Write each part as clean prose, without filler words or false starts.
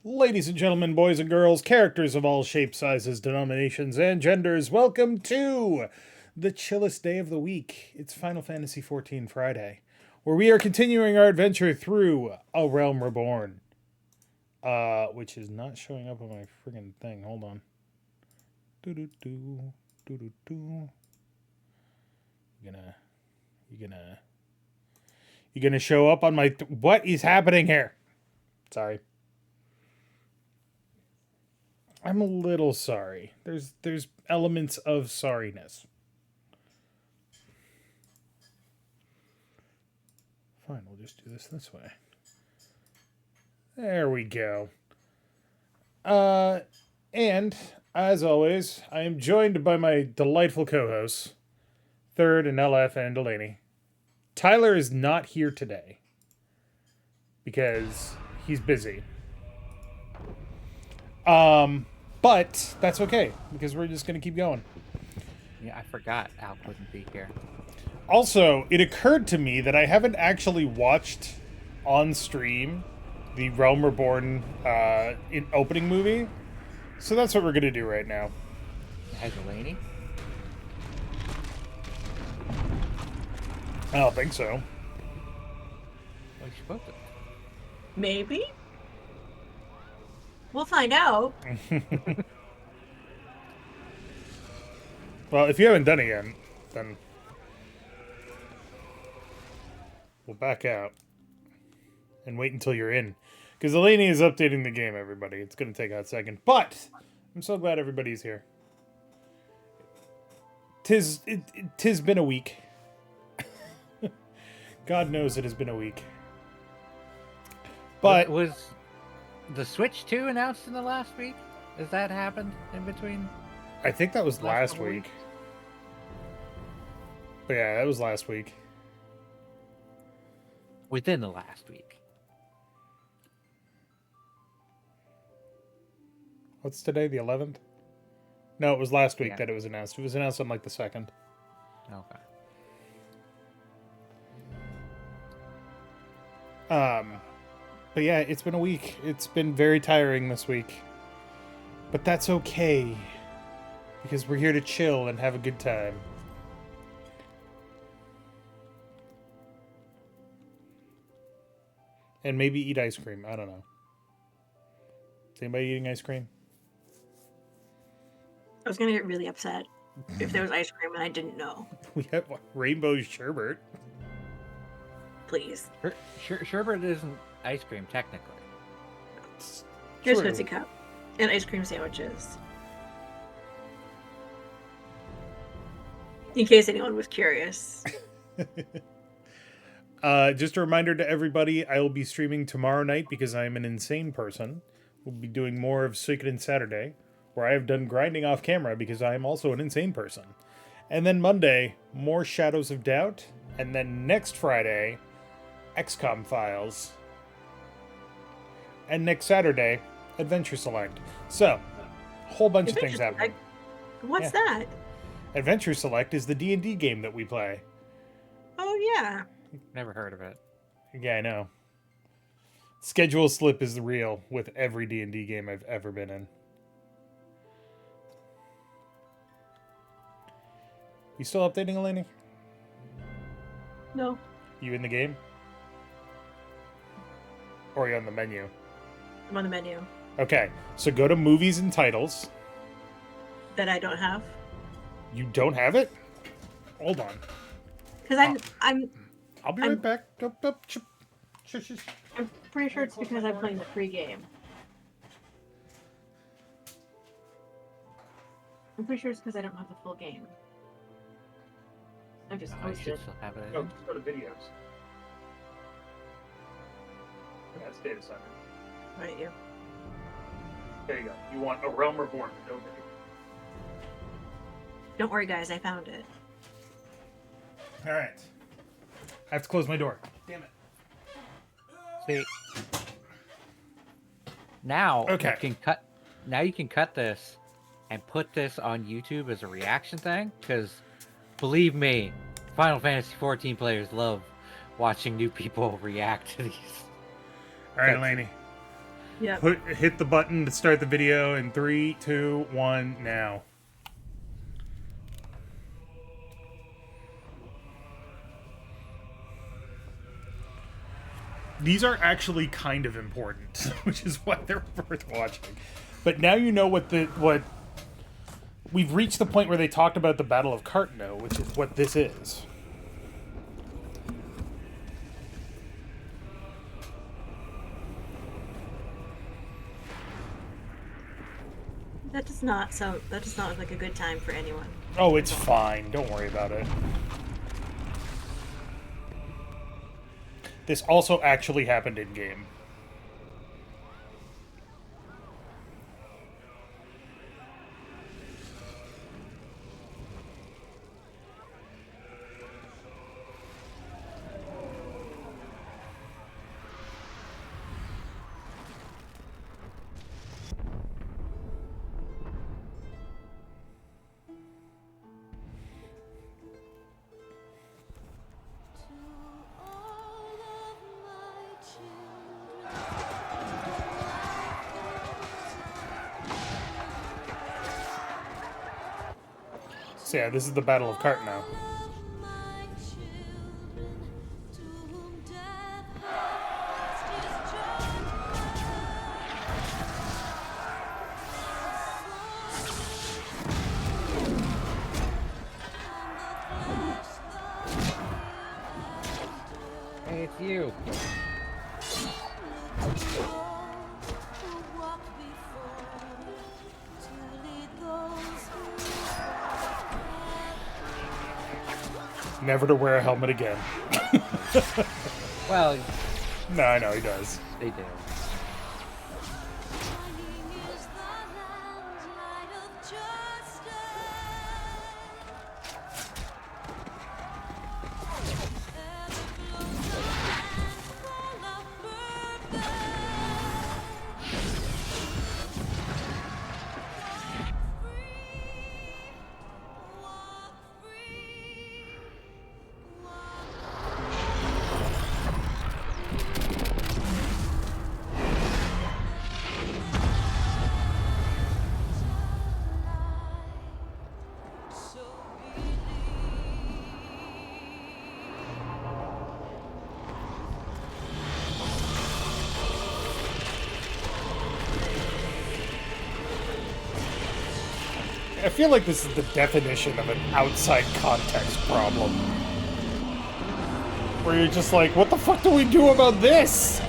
Ladies and gentlemen, boys and girls, characters of all shapes, sizes, denominations, and genders, welcome to the chillest day of the week. It's Final Fantasy XIV Friday, where we are continuing our adventure through A Realm Reborn. Which is not showing up on my friggin' thing. Hold on. Do-do-do, do-do-do. You gonna show up on my... What is happening here? Sorry. I'm a little sorry. There's elements of sorriness. Fine, we'll just do this way. There we go. And as always, I am joined by my delightful co-hosts, Third and LF and Delaney. Tyler is not here today because he's busy. But that's okay because we're just gonna keep going. Yeah, I forgot Al couldn't be here. Also, it occurred to me that I haven't actually watched on stream the Realm Reborn opening movie. So that's what we're going to do right now. Has Delaney? I don't think so. Well, you supposed to. Maybe? We'll find out. Well, if you haven't done it yet, then we'll back out and wait until you're in. Because Delaney is updating the game, everybody. It's going to take a second. But I'm so glad everybody's here. Tis been a week. God knows it has been a week. But was the Switch 2 announced in the last week? Has that happened in between? I think that was last week. But yeah, that was last week. Within the last week. What's today, the 11th? No, it was last week Yeah. that it was announced. It was announced on like the 2nd. Okay. But yeah, it's been a week. It's been very tiring this week. But that's okay. Because we're here to chill and have a good time. And maybe eat ice cream. I don't know. Is anybody eating ice cream? I was gonna get really upset if there was ice cream and I didn't know. We have rainbow sherbet. Please. Sherbet isn't ice cream, technically. Here's True. Tootsie Cup and ice cream sandwiches. In case anyone was curious. Just a reminder to everybody, I will be streaming tomorrow night because I am an insane person. We'll be doing more of Suikoden Saturday, where I have done grinding off camera because I am also an insane person. And then Monday, more Shadows of Doubt. And then next Friday, XCOM Files. And next Saturday, Adventure Select. So, a whole bunch of things happening. What's that? Adventure Select is the D&D game that we play. Oh yeah. Never heard of it. Yeah, I know. Schedule slip is real with every D&D game I've ever been in. You still updating, Eleni? No. You in the game? Or are you on the menu? I'm on the menu. Okay, so go to movies and titles. That I don't have. You don't have it? Hold on. Because I'm I'll be right back. I'm pretty sure it's because I'm playing the free game. I'm pretty sure it's because I don't have the full game. I just I posted. should still have it. No, just go to videos. That's data center. Right, you. There you go. You want A Realm Reborn. No video. Don't worry, guys. I found it. All right. I have to close my door. Damn it. See, now Okay. you can cut. Now you can cut this and put this on YouTube as a reaction thing. Because believe me, Final Fantasy XIV players love watching new people react to these. All right, Eleni. Yeah. Hit the button to start the video in 3, 2, 1, now. These are actually kind of important, which is why they're worth watching. But now you know what we've reached the point where they talked about the Battle of Cartno, which is what this is. That does not look like a good time for anyone. Oh, it's fine. Don't worry about it. This also actually happened in game. So yeah, this is the Battle of Cartno. Hey, it's you. Never to wear a helmet again. Well, No, I know he does. they do. I feel like this is the definition of an outside context problem. Where you're just like, what the fuck do we do about this?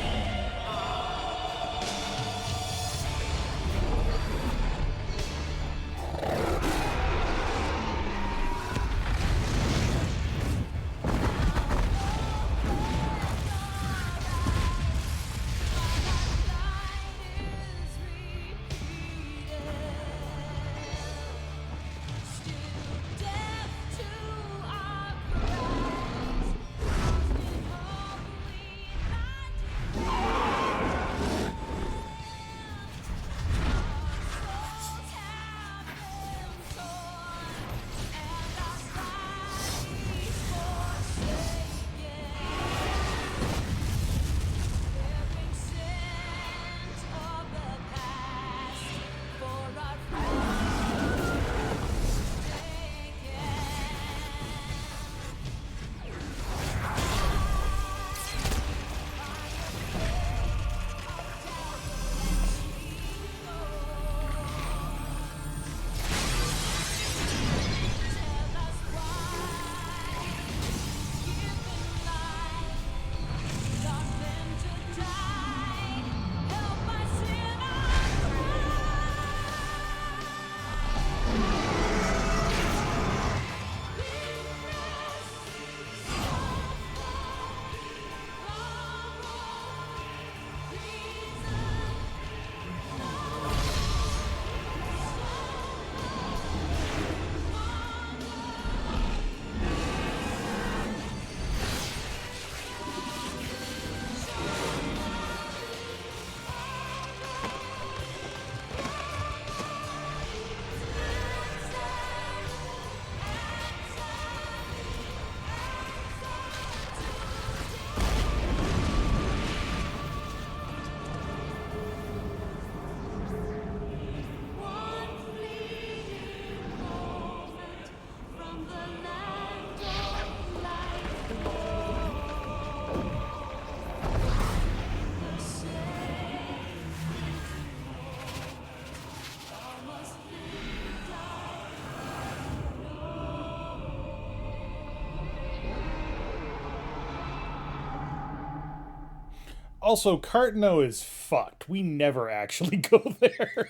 Also, Cartno is fucked. We never actually go there.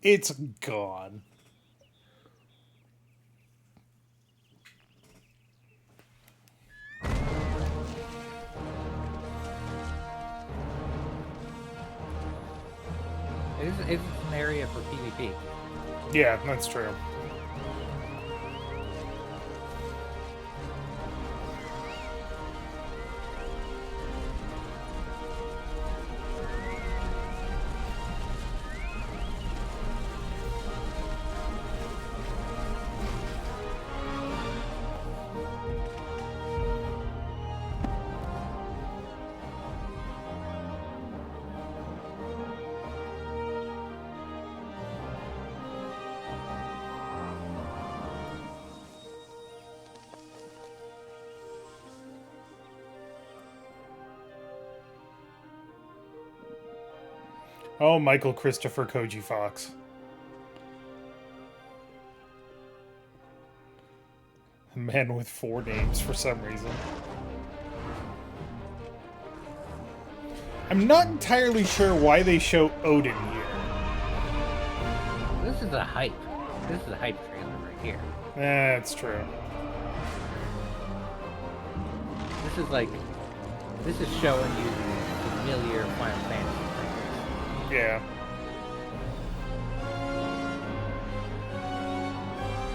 It's gone. It's an area for PvP. Yeah, that's true. Oh, Michael Christopher Koji Fox. A man with 4 names for some reason. I'm not entirely sure why they show Odin here. This is a hype. This is a hype trailer right here. That's true. This is showing you the familiar Final Fantasy things. Yeah.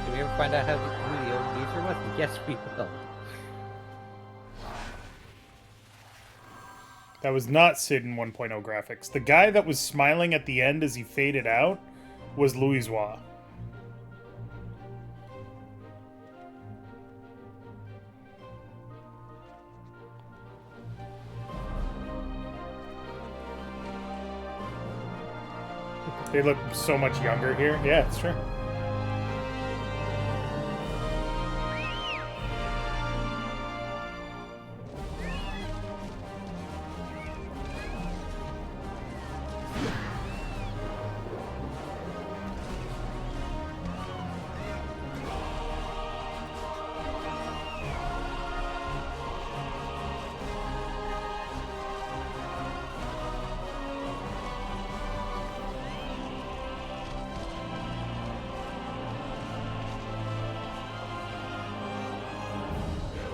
Did we ever find out who the old geezer was? Yes, we will. That was not Sid in 1.0 graphics. The guy that was smiling at the end as he faded out was Louisoix. They look so much younger here. Yeah, it's true.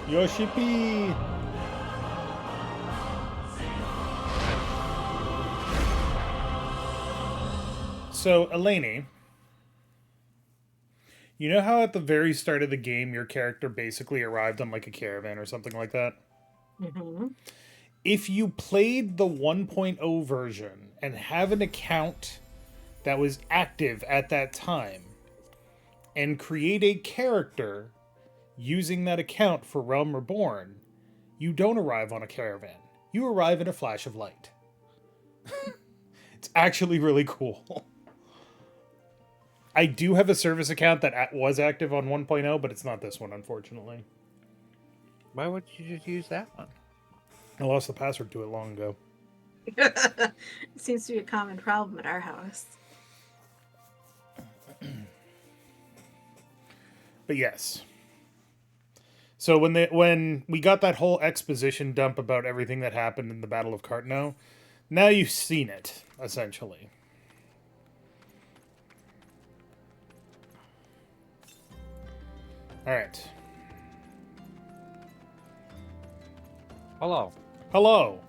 Yoshi P. So, Eleni, you know how at the very start of the game your character basically arrived on like a caravan or something like that? Mm-hmm. If you played the 1.0 version and have an account that was active at that time and create a character using that account for Realm Reborn, you don't arrive on a caravan. You arrive in a flash of light. It's actually really cool. I do have a service account that was active on 1.0, but it's not this one, unfortunately. Why would you just use that one? I lost the password to it long ago. It seems to be a common problem at our house. But yes. So when we got that whole exposition dump about everything that happened in the Battle of Cartno, now you've seen it, essentially. Alright. Hello. Hello.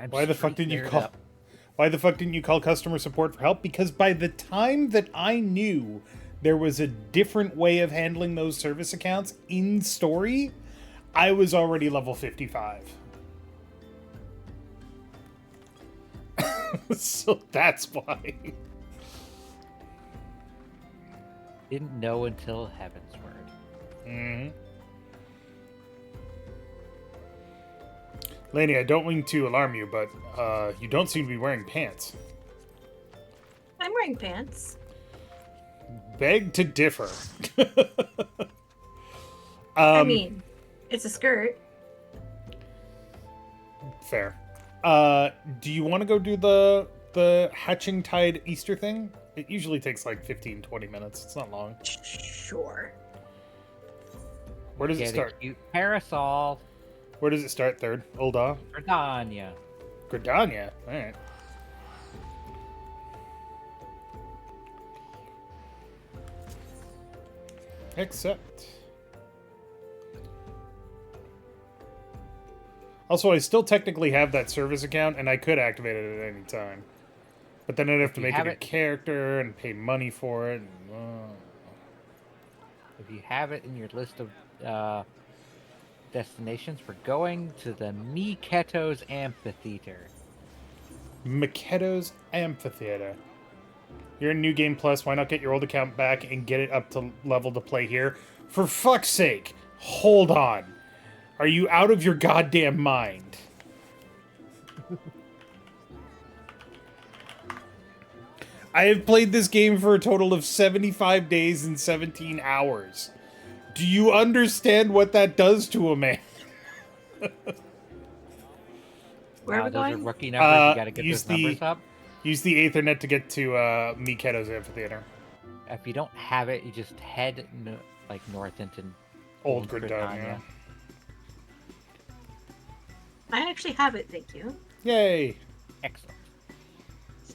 Why the fuck didn't you call? Why the fuck didn't you call customer support for help? Because by the time that I knew there was a different way of handling those service accounts in story, I was already level 55. So that's why. Didn't know until Heavensward. Mm-hmm. Laney, I don't mean to alarm you, but you don't seem to be wearing pants. I'm wearing pants. Beg to differ. I mean, it's a skirt. Fair. Do you want to go do the Hatching Tide Easter thing? It usually takes like 15, 20 minutes. It's not long. Sure. Where does it Get a start? cute parasol. Where does it start? Third? Ul'dah? Gridania. Gridania. Alright. Accept. Also, I still technically have that service account, and I could activate it at any time. But then I'd have to make it a character and pay money for it. And, If you have it in your list of destinations, we're going to the Miketo's Amphitheater. Miketo's Amphitheater. You're in New Game Plus. Why not get your old account back and get it up to level to play here? For fuck's sake! Hold on. Are you out of your goddamn mind? I have played this game for a total of 75 days and 17 hours. Do you understand what that does to a man? Where are we Those are going? rookie numbers. You gotta get use those numbers up. Use the Aethernet to get to Miketo's Amphitheater. If you don't have it, you just head north into Old Gridania. I actually have it, thank you. Yay! Excellent.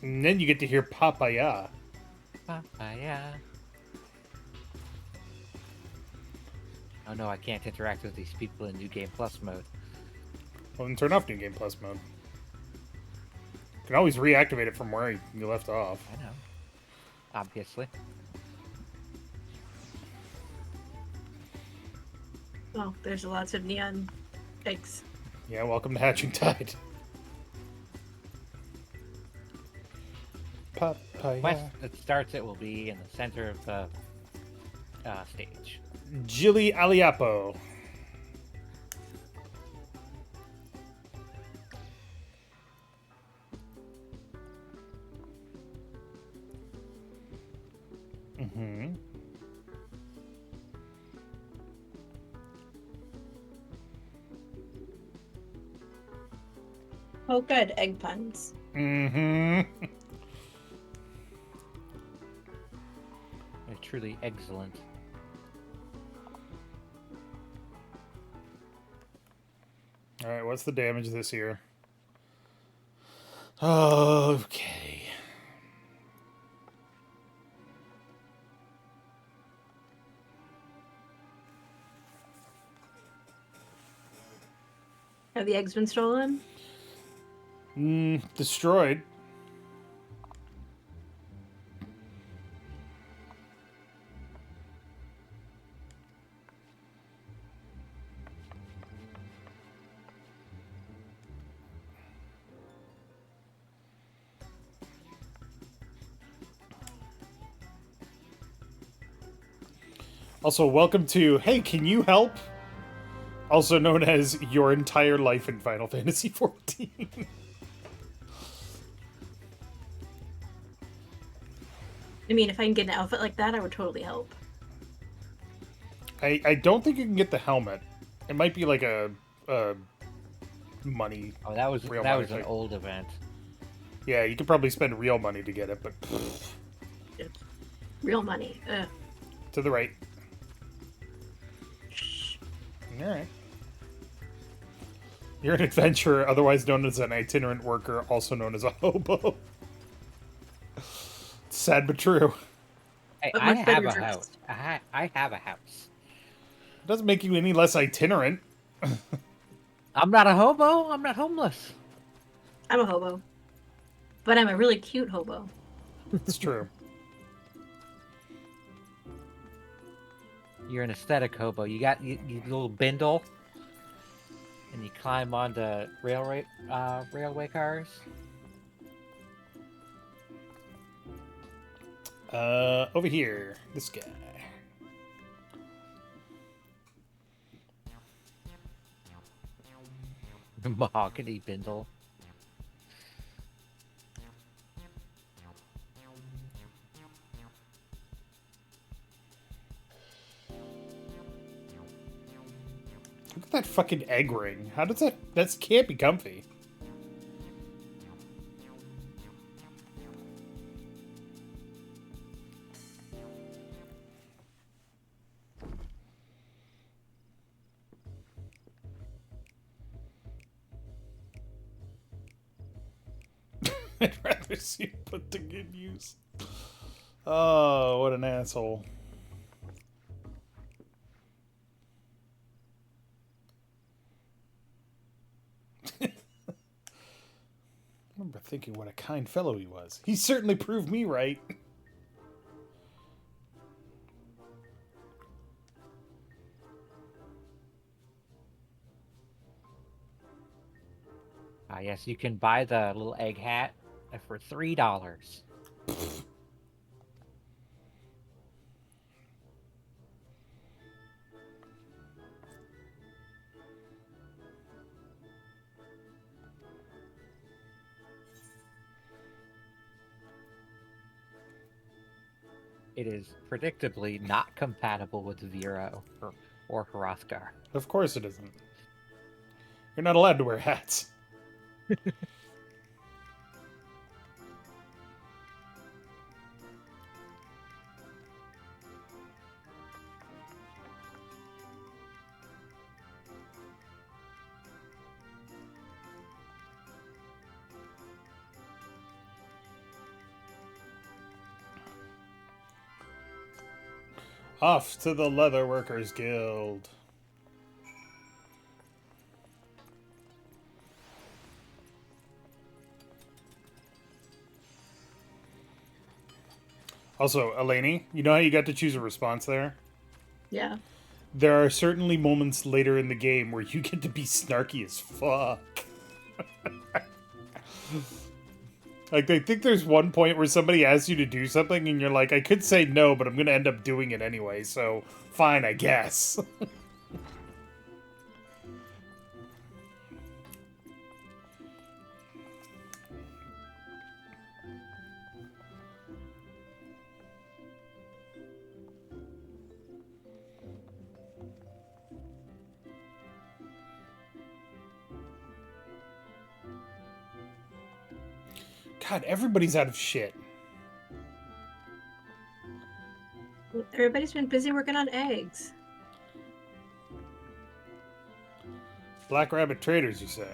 And then you get to hear Papaya. Papaya. Oh no, I can't interact with these people in New Game Plus mode. Well, then turn off New Game Plus mode. You can always reactivate it from where you left off. I know. Obviously. Oh, there's lots of neon eggs. Yeah, welcome to Hatching Tide. Papaya. Quest that starts it will be in the center of the stage. Gili Aliapo. Mm-hmm. Oh, good. Egg puns. Mm-hmm. They're truly excellent. Alright, what's the damage this year? Okay. Have the eggs been stolen? Destroyed. Also, welcome to Hey, Can You Help? Also known as Your Entire Life in Final Fantasy XIV. I mean, if I can get an outfit like that, I would totally help. I don't think you can get the helmet. It might be like a money. Oh, that was Real that money was an thing. old event. Yeah, you could probably spend real money to get it, but Real money. Ugh. to the right. Shh. Alright. You're an adventurer, otherwise known as an itinerant worker, also known as a hobo. Sad but true. Hey, But I much better have a dressed. house. I have a house. It doesn't make you any less itinerant. I'm not a hobo. I'm not homeless. I'm a hobo. But I'm a really cute hobo. It's true. You're an aesthetic hobo. You got you little bindle, and you climb onto railway cars. Over here. This guy. Mahogany bindle. Look at that fucking egg ring. How does that... That can't be comfy. I'd rather see it put to good use. Oh, what an asshole. I remember thinking what a kind fellow he was. He certainly proved me right. Ah, yes, you can buy the little egg hat for $3. It is predictably not compatible with Vero or Hrothgar. Of course it isn't. You're not allowed to wear hats. Off to the Leather Workers Guild. Also, Eleni, you know how you got to choose a response there? Yeah. There are certainly moments later in the game where you get to be snarky as fuck. Like, I think there's one point where somebody asks you to do something and you're like, I could say no, but I'm going to end up doing it anyway, so fine, I guess. God, everybody's out of shit. Everybody's been busy working on eggs. Black Rabbit Traders, you say?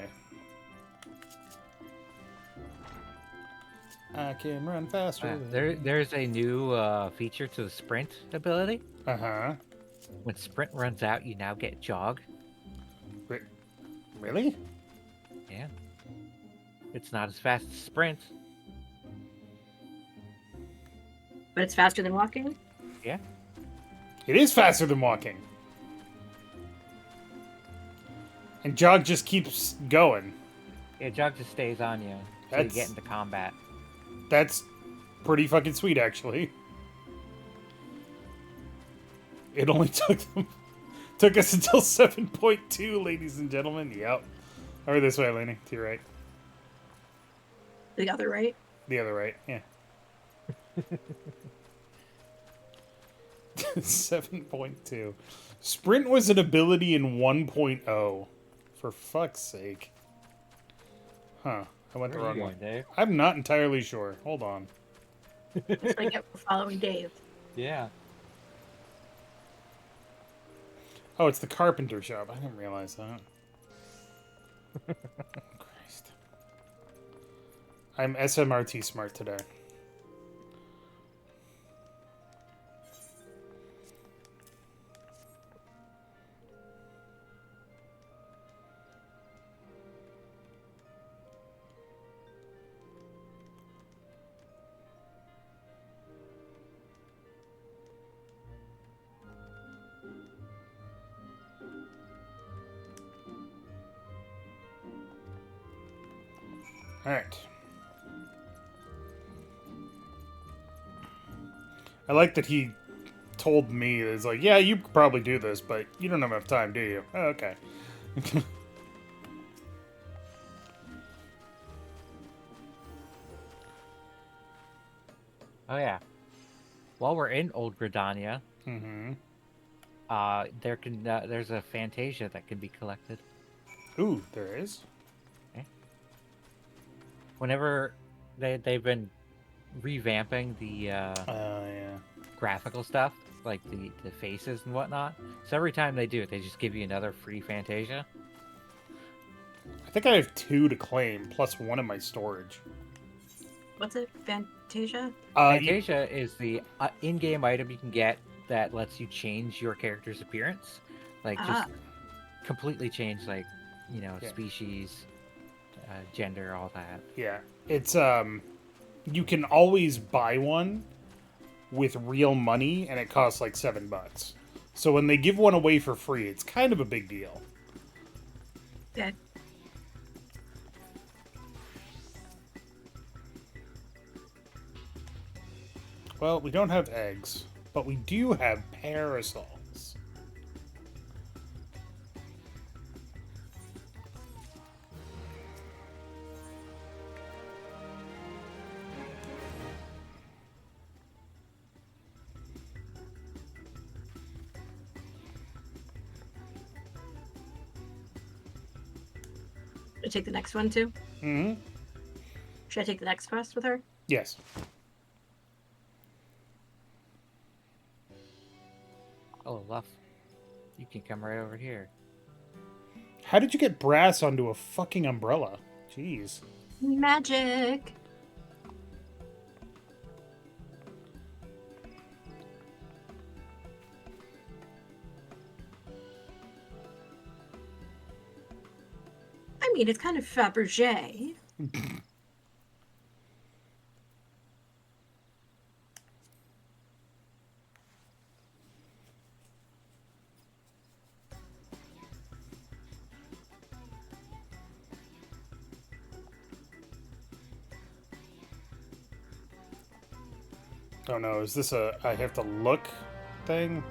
I can run faster. There's a new feature to the sprint ability. Uh-huh. When sprint runs out, you now get jog. Really? Yeah. It's not as fast as sprint. But it's faster than walking? Yeah. It is faster than walking. And jog just keeps going. Yeah, jog just stays on you until you get into combat. That's pretty fucking sweet, actually. It only took us until 7.2, ladies and gentlemen. Yep. Over this way, Lainey. To your right. The other right? The other right, yeah. 7.2. Sprint was an ability in 1.0. For fuck's sake. Huh. I went the Where are wrong you way. going, Dave? I'm not entirely sure. Hold on. That's what I get for following Dave. Yeah. Oh, it's the carpenter shop. I didn't realize that. Christ. I'm SMRT smart today. Alright. I like that he told me, it's like, yeah, you could probably do this, but you don't have enough time, do you? Oh, okay. Oh yeah. While we're in Old Gridania, Mm-hmm. there's a Fantasia that can be collected. Ooh, there is? Whenever they've been revamping the Yeah. graphical stuff, like the faces and whatnot. So every time they do it, they just give you another free Fantasia. I think I have 2 to claim, plus 1 in my storage. What's it? Fantasia? Fantasia is the in-game item you can get that lets you change your character's appearance, like just Ah, completely change, like Yeah. species, gender, all that. Yeah, it's you can always buy one with real money, and it costs like $7. So when they give one away for free, it's kind of a big deal. okay. Well, we don't have eggs, but we do have parasols. Should I take the next one too? Mm-hmm. Should I take the next quest with her? Yes. Oh, Luff, you can come right over here. How did you get brass onto a fucking umbrella? Jeez. Magic. I mean, it's kind of Fabergé. Oh no, is this a I have to look thing?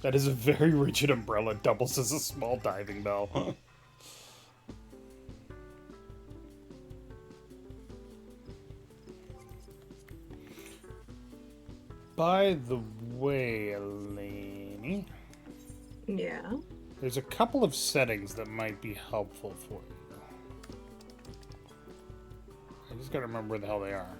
That is a very rigid umbrella, doubles as a small diving bell. By the way, Eleni, Yeah. there's a couple of settings that might be helpful for you. I just gotta remember where the hell they are.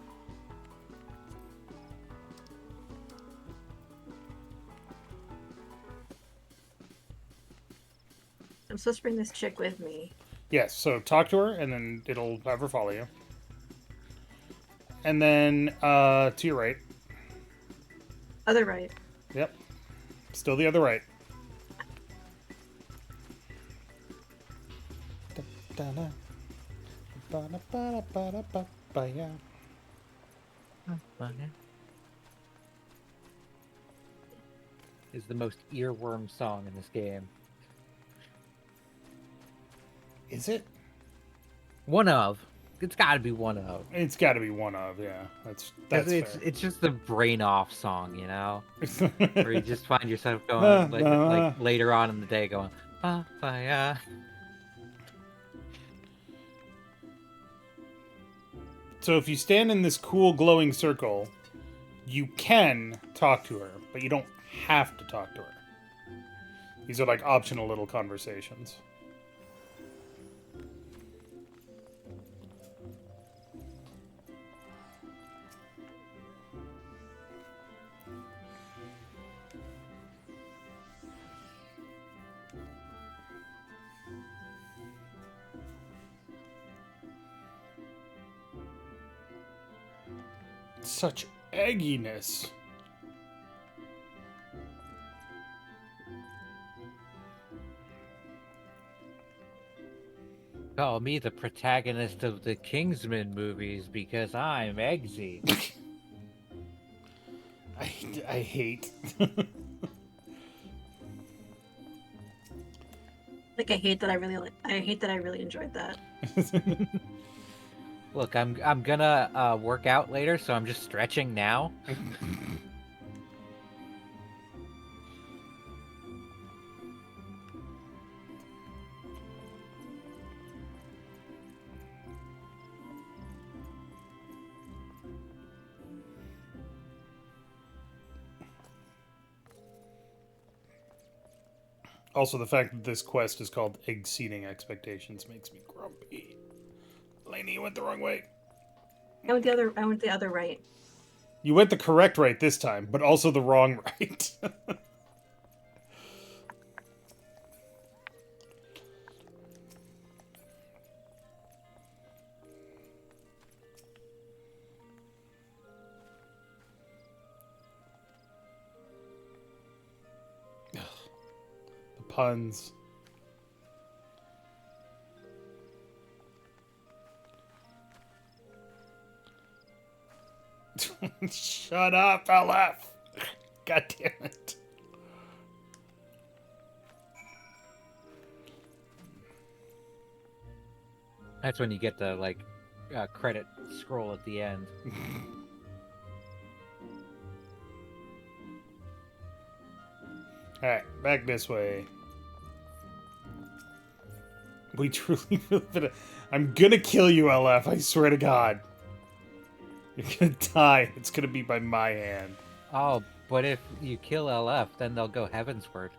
I'm supposed to bring this chick with me. Yes, so talk to her, and then it'll have her follow you. And then to your right. Other right. Yep. Still the other right. Is the most earworm song in this game. Is it? One of. It's got to be one of. It's got to be one of, yeah. That's It's just the brain off song, fair. where you just find yourself going like later on in the day going, yeah. So if you stand in this cool glowing circle, you can talk to her, but you don't have to talk to her. These are like optional little conversations. Such egginess. Call me the protagonist of the Kingsman movies because I'm Eggsy. I hate. Like I hate that I really enjoyed that. Look, I'm gonna work out later, so I'm just stretching now. Also, the fact that this quest is called Exceeding Expectations makes me grumpy. Lainey, you went the wrong way. I went the other right. You went the correct right this time, but also the wrong right. The puns. Shut up, LF. God damn it. That's when you get the like credit scroll at the end. Alright, back this way. We truly really I'm gonna kill you, LF, I swear to God. You're gonna die. It's gonna be by my hand. Oh, but if you kill LF, then they'll go heavensward.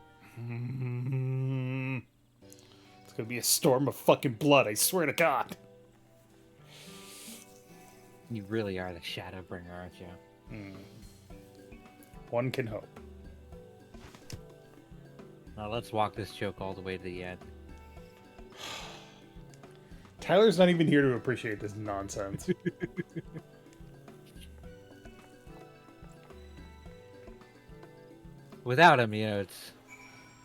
It's gonna be a storm of fucking blood, I swear to God. You really are the Shadowbringer, aren't you? One can hope. Now let's walk this joke all the way to the end. Tyler's not even here to appreciate this nonsense. Without him, you know, it's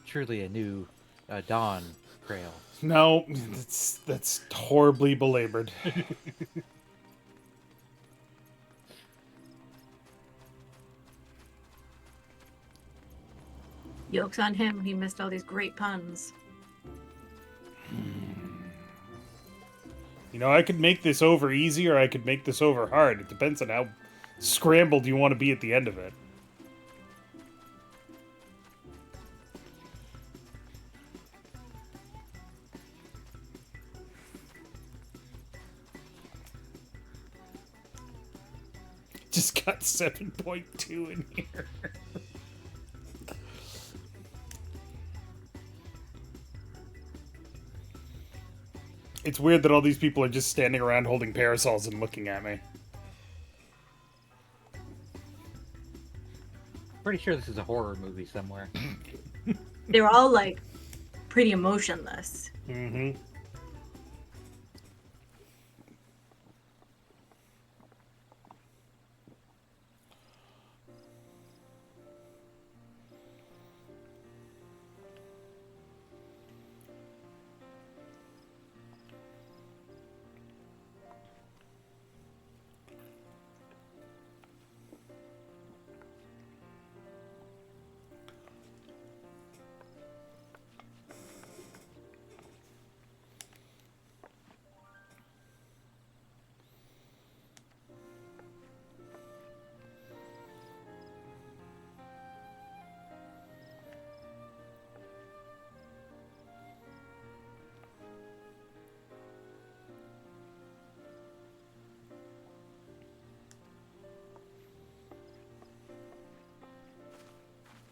truly a new dawn trail. No, that's horribly belabored. Yoke's on him. He missed all these great puns. You know, I could make this over easy or I could make this over hard. It depends on how scrambled you want to be at the end of it. Just got 7.2 in here. It's weird that all these people are just standing around holding parasols and looking at me. Pretty sure this is a horror movie somewhere. They were all like pretty emotionless. Mm-hmm.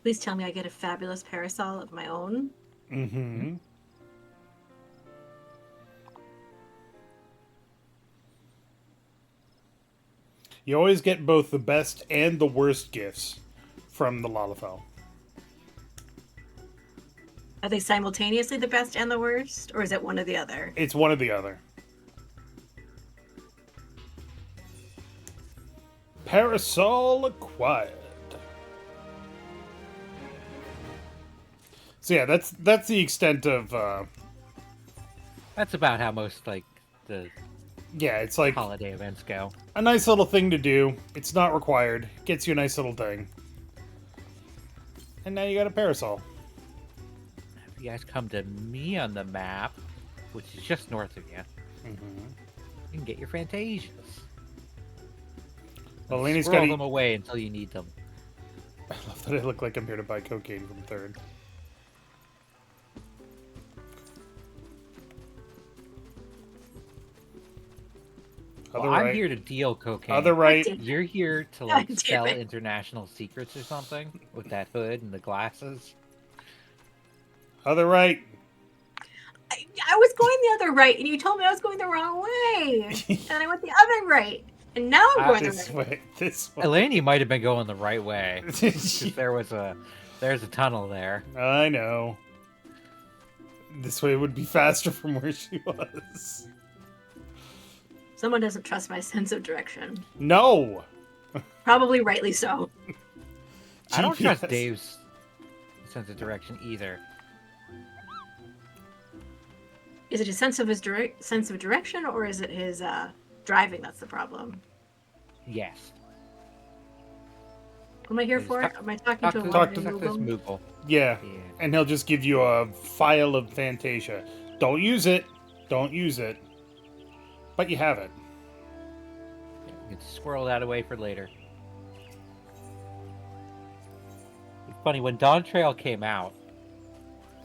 Please tell me I get a fabulous parasol of my own. Mm-hmm. You always get both the best and the worst gifts from the Lalafell. Are they simultaneously the best and the worst? Or is it one or the other? It's one or the other. Parasol acquired. So yeah, that's the extent of That's about how most like the yeah, it's like holiday events go. a nice little thing to do. It's not required. Gets you a nice little thing. And now you got a parasol. If you guys come to me on the map, which is just north of you, Mm-hmm. you can get your Fantasias. Well, Lainey's Squirrel got them away until you need them. I love that I look like I'm here to buy cocaine from Third. Well, I'm here to deal cocaine. Other right. You're here to like God damn sell it. international secrets or something with that hood and the glasses. Other right. I was going the other right, and you told me I was going the wrong way, and I went the other right, and now I'm going the This right. way. This way. Eleni might have been going the right way. 'Cause there's a tunnel there. I know. This way would be faster from where she was. Someone doesn't trust my sense of direction. No. Probably rightly so. I don't trust GPS. Dave's sense of direction either. Is it his sense of direction, or is it his driving that's the problem? Yes. What am I here Just for? talk- Am I talking Talk to a to, talk woman to in this Google? Moogle. Yeah. Yeah. And he'll just give you a file of Fantasia. Don't use it. Don't use it. But you have it. You can squirrel that away for later. It's funny, when Dawn Trail came out,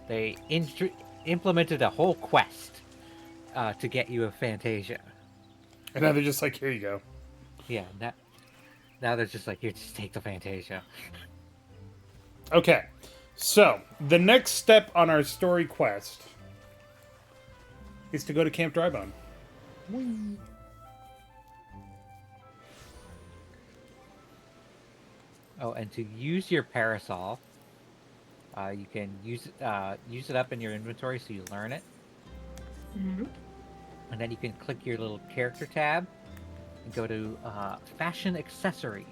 they implemented a whole quest to get you a Fantasia. And now they're just like, here you go. Yeah, now they're just like, here, just take the Fantasia. Okay. So, the next step on our story quest is to go to Camp Drybone. Oh, and to use your parasol, you can use it up in your inventory so you learn it. Mhm. And then you can click your little character tab and go to fashion accessories.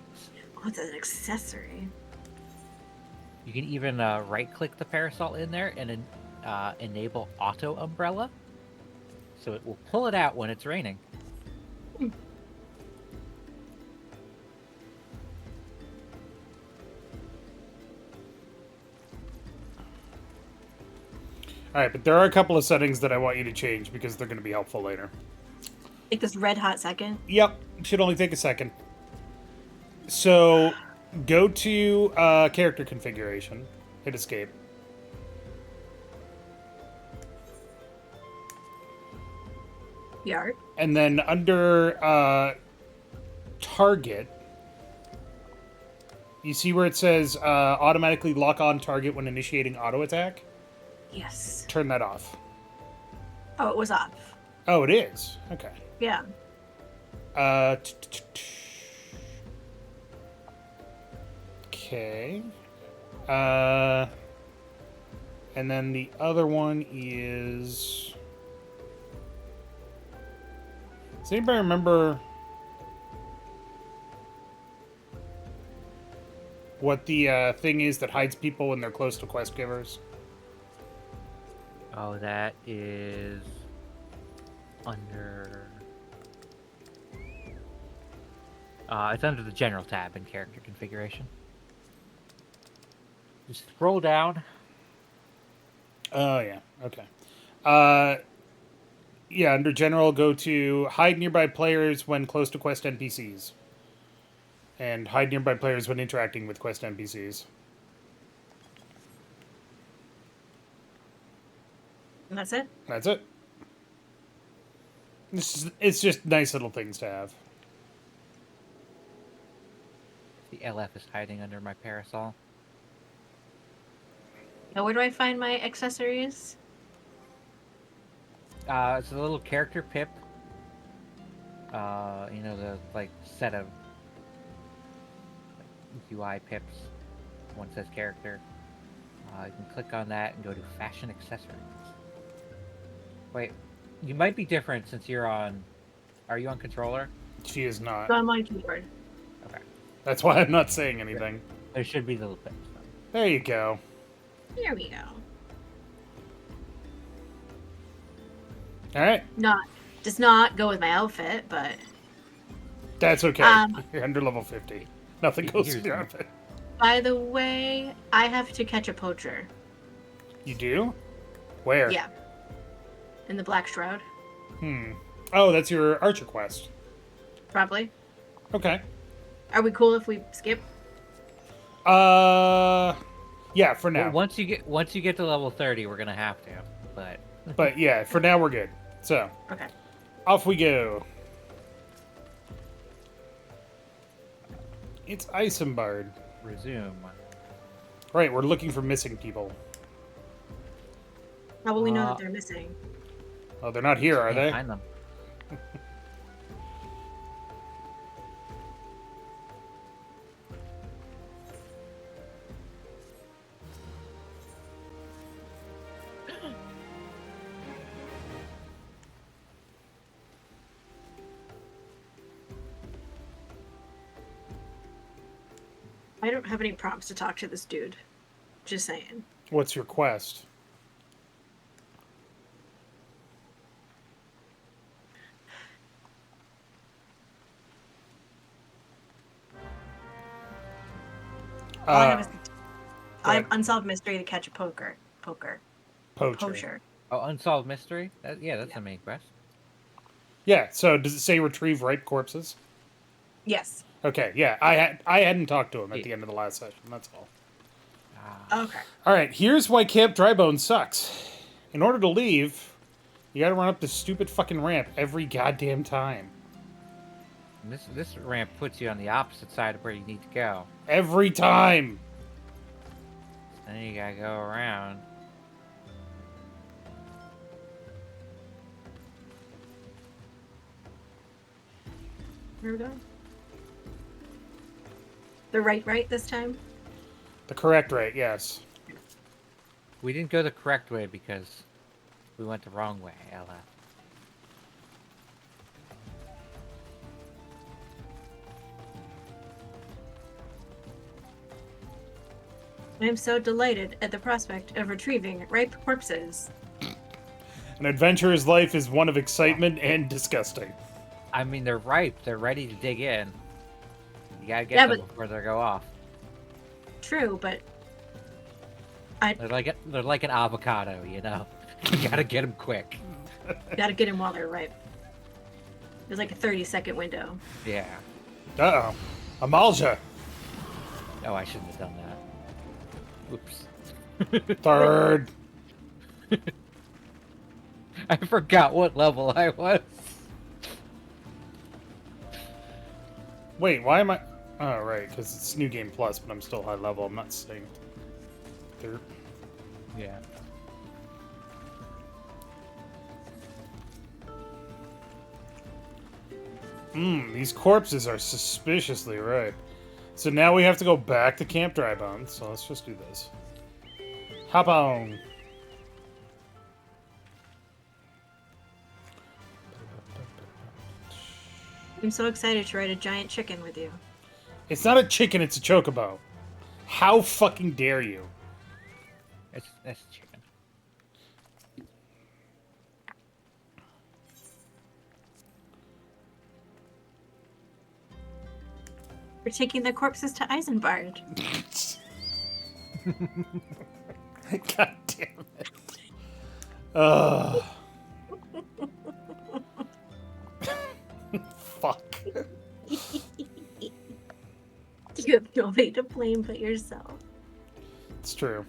Oh, it's an accessory. You can even right click the parasol in there and enable auto umbrella. So it will pull it out when it's raining. Alright, but there are a couple of settings that I want you to change because they're going to be helpful later. Take this red hot second. Yep, should only take a second. So, go to character configuration, hit escape. Yard. And then under target, you see where it says automatically lock on target when initiating auto attack? Yes. Turn that off. Oh, it was off. Oh, it is? Okay. Yeah. Okay. And then the other one is... Does anybody remember what the thing is that hides people when they're close to quest givers? Oh, that is under. It's under the general tab in character configuration. Just scroll down. Oh, yeah. Okay. Yeah, under general, go to hide nearby players when close to quest NPCs. And hide nearby players when interacting with quest NPCs. And that's it? That's it. It's just nice little things to have. The LF is hiding under my parasol. Now, where do I find my accessories? It's a little character pip. The set of UI pips. One says character. You can click on that and go to fashion accessories. Wait, you might be different since you're on. Are you on controller? She is not. So I'm on keyboard. Okay. That's why I'm not saying anything. There should be little pips. There you go. Here we go. Alright. Does not go with my outfit, but That's okay. You're under level 50. Nothing goes with your outfit. by the way, I have to catch a poacher. You do? Where? Yeah. In the Black Shroud. Oh, that's your archer quest. Probably. Okay. Are we cool if we skip? Yeah, for now. Once you get to level 30, we're gonna have to. But yeah, for now we're good. So, Okay. off we go. It's Isambard. Resume. Right, we're looking for missing people. How will we know that they're missing? Oh, they're not here, are Can't they? find them. I don't have any prompts to talk to this dude. Just saying. What's your quest? All I have is I have ahead. unsolved mystery to catch a poker. Poacher. Poacher. Oh, unsolved mystery. That's the main quest. Yeah. So does it say retrieve ripe corpses? Yes. Okay. Yeah. I hadn't talked to him at the end of the last session. That's all. Okay. All right. Here's why Camp Drybone sucks. In order to leave, you got to run up this stupid fucking ramp every goddamn time. And this ramp puts you on the opposite side of where you need to go. Every time. And then you gotta go around. Where are we going? The right this time? The correct rate, yes. We didn't go the correct way because we went the wrong way, Ella. I am so delighted at the prospect of retrieving ripe corpses. An adventurer's life is one of excitement and disgusting. I mean, they're ripe. They're ready to dig in. You gotta get them before they go off. True, but They're like an avocado, you know. You gotta get them quick. gotta get them while they're ripe. There's like a 30-second window. Yeah. Uh-oh. Amalja. Oh, I shouldn't have done that. Oops. Third. I forgot what level I was. Wait, why am I... Oh, right, because it's New Game Plus, but I'm still high level. I'm not synced. Third. Yeah. These corpses are suspiciously ripe. So now we have to go back to Camp Drybone, so let's just do this. Hop on. I'm so excited to ride a giant chicken with you. It's not a chicken, it's a chocobo. How fucking dare you? That's chicken. We're taking the corpses to Eisenbard. God damn it. Ugh. Fuck. You have nobody to blame but yourself. It's true.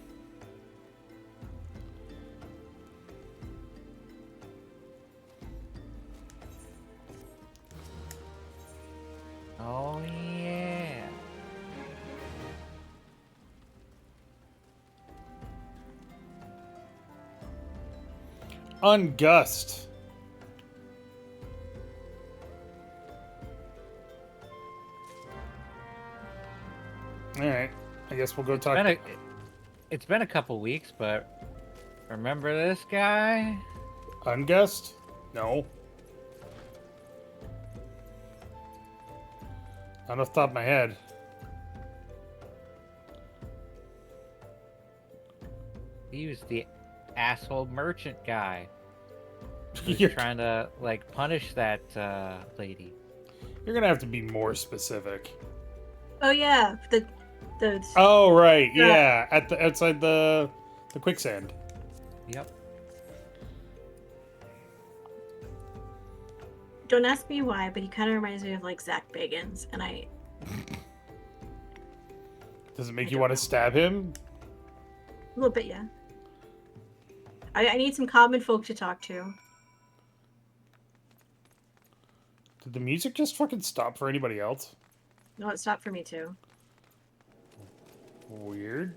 Oh, yeah. Ungust. Alright. I guess we'll go talk. It's been a couple weeks, but remember this guy? Ungust? No. Not off the top of my head. He was the asshole merchant guy. He You're, was trying to, like, punish that lady. you're gonna have to be more specific. Oh yeah, the Oh right, yeah, at the outside the quicksand. Yep. Don't ask me why, but he kind of reminds me of like Zach Bagans, and I. Does it make you want to stab him? A little bit, yeah. I need some common folk to talk to. Did the music just fucking stop for anybody else? No, it stopped for me too. Weird.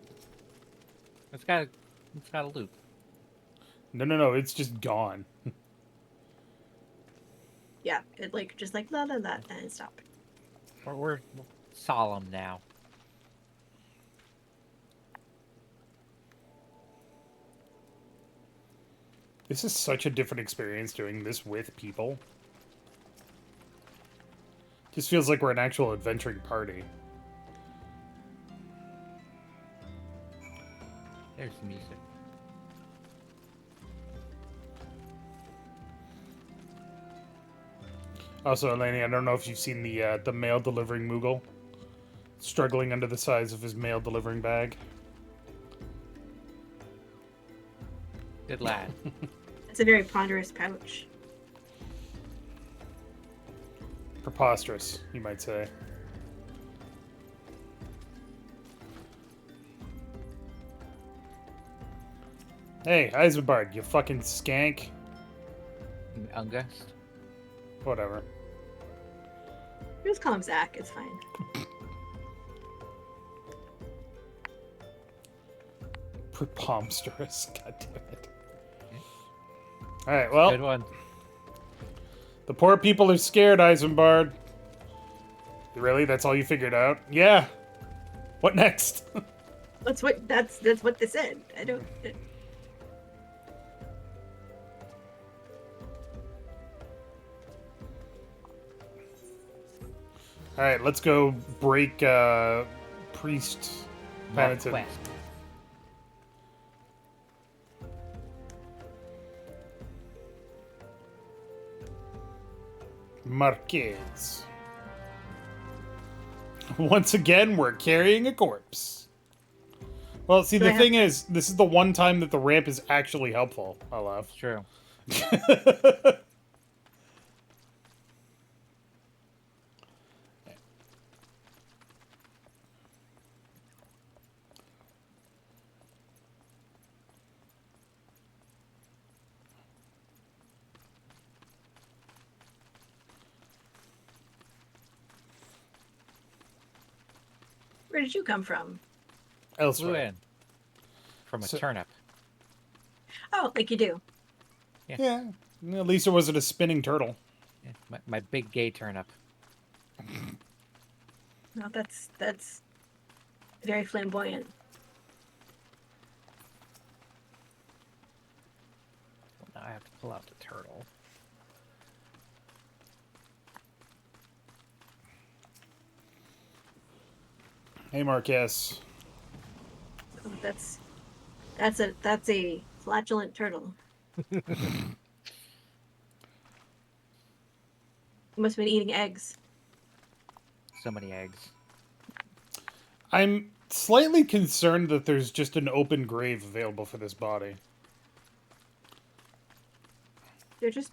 It's got a loop. No, it's just gone. Yeah, it like just like la la la and it stopped. We're solemn now. This is such a different experience doing this with people. Just feels like we're an actual adventuring party. There's the music. Also, Eleni, I don't know if you've seen the mail delivering Moogle struggling under the size of his mail delivering bag. Good lad. It's a very ponderous pouch. Preposterous, you might say. Hey, Eisenbard, you fucking skank. Ungust. Whatever. Just call him Zach. It's fine. Preposterous. God damn it. Alright, well, Good one. the poor people are scared, Eisenbard. Really? That's all you figured out? Yeah. What next? That's what they said. I don't. Alright, let's go break Priest Penitent. Northwest. Marquez. Once again, we're carrying a corpse. Well, see, the thing is, this is the one time that the ramp is actually helpful, Olaf. True. Where did you come from? Flew Elsewhere. in. From a turnip. Oh, like you do. Yeah. At least it wasn't a spinning turtle. Yeah, my big gay turnip. No, that's very flamboyant. Well, now I have to pull out the turtle. Hey, Marquez. Oh, that's a flatulent turtle. You must have been eating eggs. So many eggs. I'm slightly concerned that there's just an open grave available for this body. They're just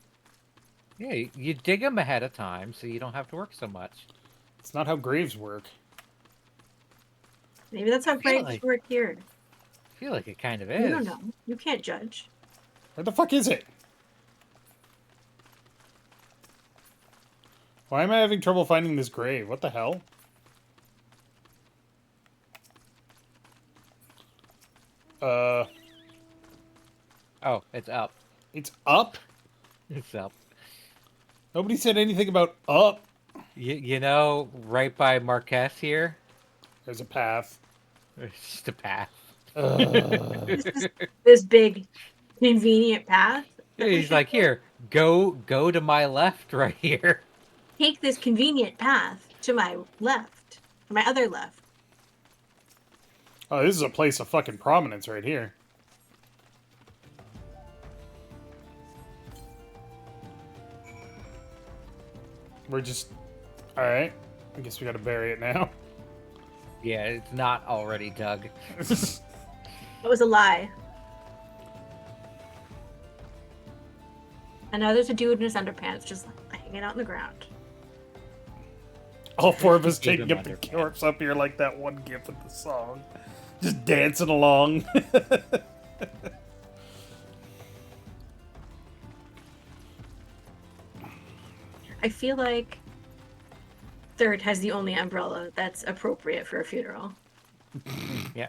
Yeah, you dig them ahead of time so you don't have to work so much. It's not how graves work. maybe that's how graves like- work here. I feel like it kind of You is. don't know. You can't judge. Where the fuck is it? Why am I having trouble finding this grave? What the hell? Oh, it's up. It's up? It's up. Nobody said anything about up. You know, right by Marquez here, There's a path. there's just a path. This big, convenient path. He's like, here, go to my left right here. Take this convenient path to my left, to my other left. Oh, this is a place of fucking prominence right here. We're just... Alright. I guess we gotta bury it now. Yeah, it's not already dug. That was a lie. And now there's a dude in his underpants just hanging out in the ground. All four of us Give taking him up the underpants. corpse up here like that one gif with the song. Just dancing along. I feel like Third has the only umbrella that's appropriate for a funeral. Yeah.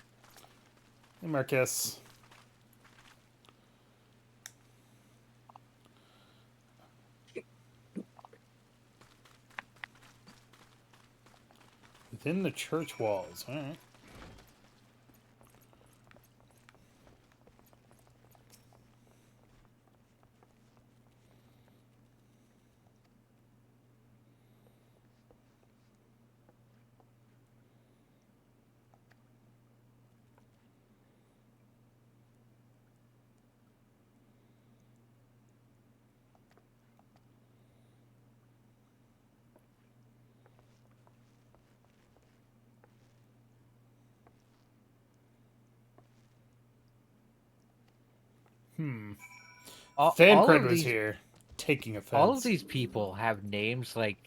Hey, Marcus. Within the church walls. All right. All Thancred of was these, here, taking offense. all of these people have names like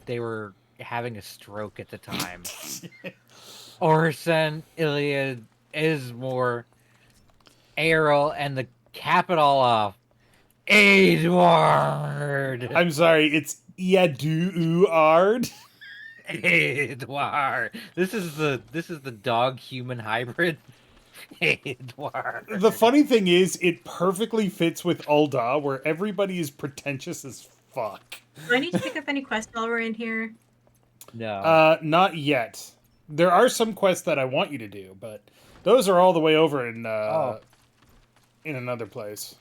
they were having a stroke at the time. Orson, Iliad, Ismore, Errol, and the capital of Edward. I'm sorry, it's Iaduard. Edward. This is the dog human hybrid. Edward. The funny thing is, it perfectly fits with Ulda, where everybody is pretentious as fuck. Do I need to pick up any quests while we're in here? No. Not yet. There are some quests that I want you to do, but those are all the way over in in another place.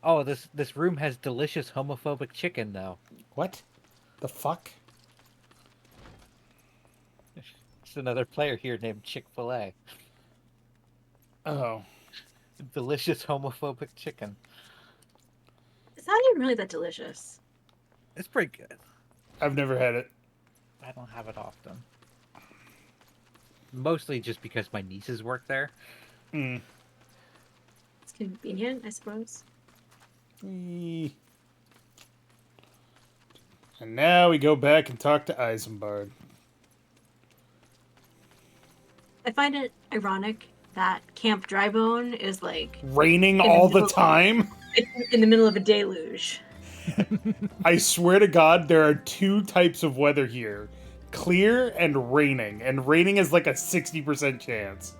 Oh, this room has delicious homophobic chicken though. What? The fuck? There's another player here named Chick-fil-A. Oh. Delicious homophobic chicken. It's not even really that delicious. It's pretty good. I've never had it. I don't have it often. Mostly just because my nieces work there. Mm. It's convenient, I suppose. And now we go back and talk to Isambard. I find it ironic that Camp Drybone is like Raining all the time? in the middle of a deluge. I swear to God, there are two types of weather here. Clear and raining is like a 60% chance.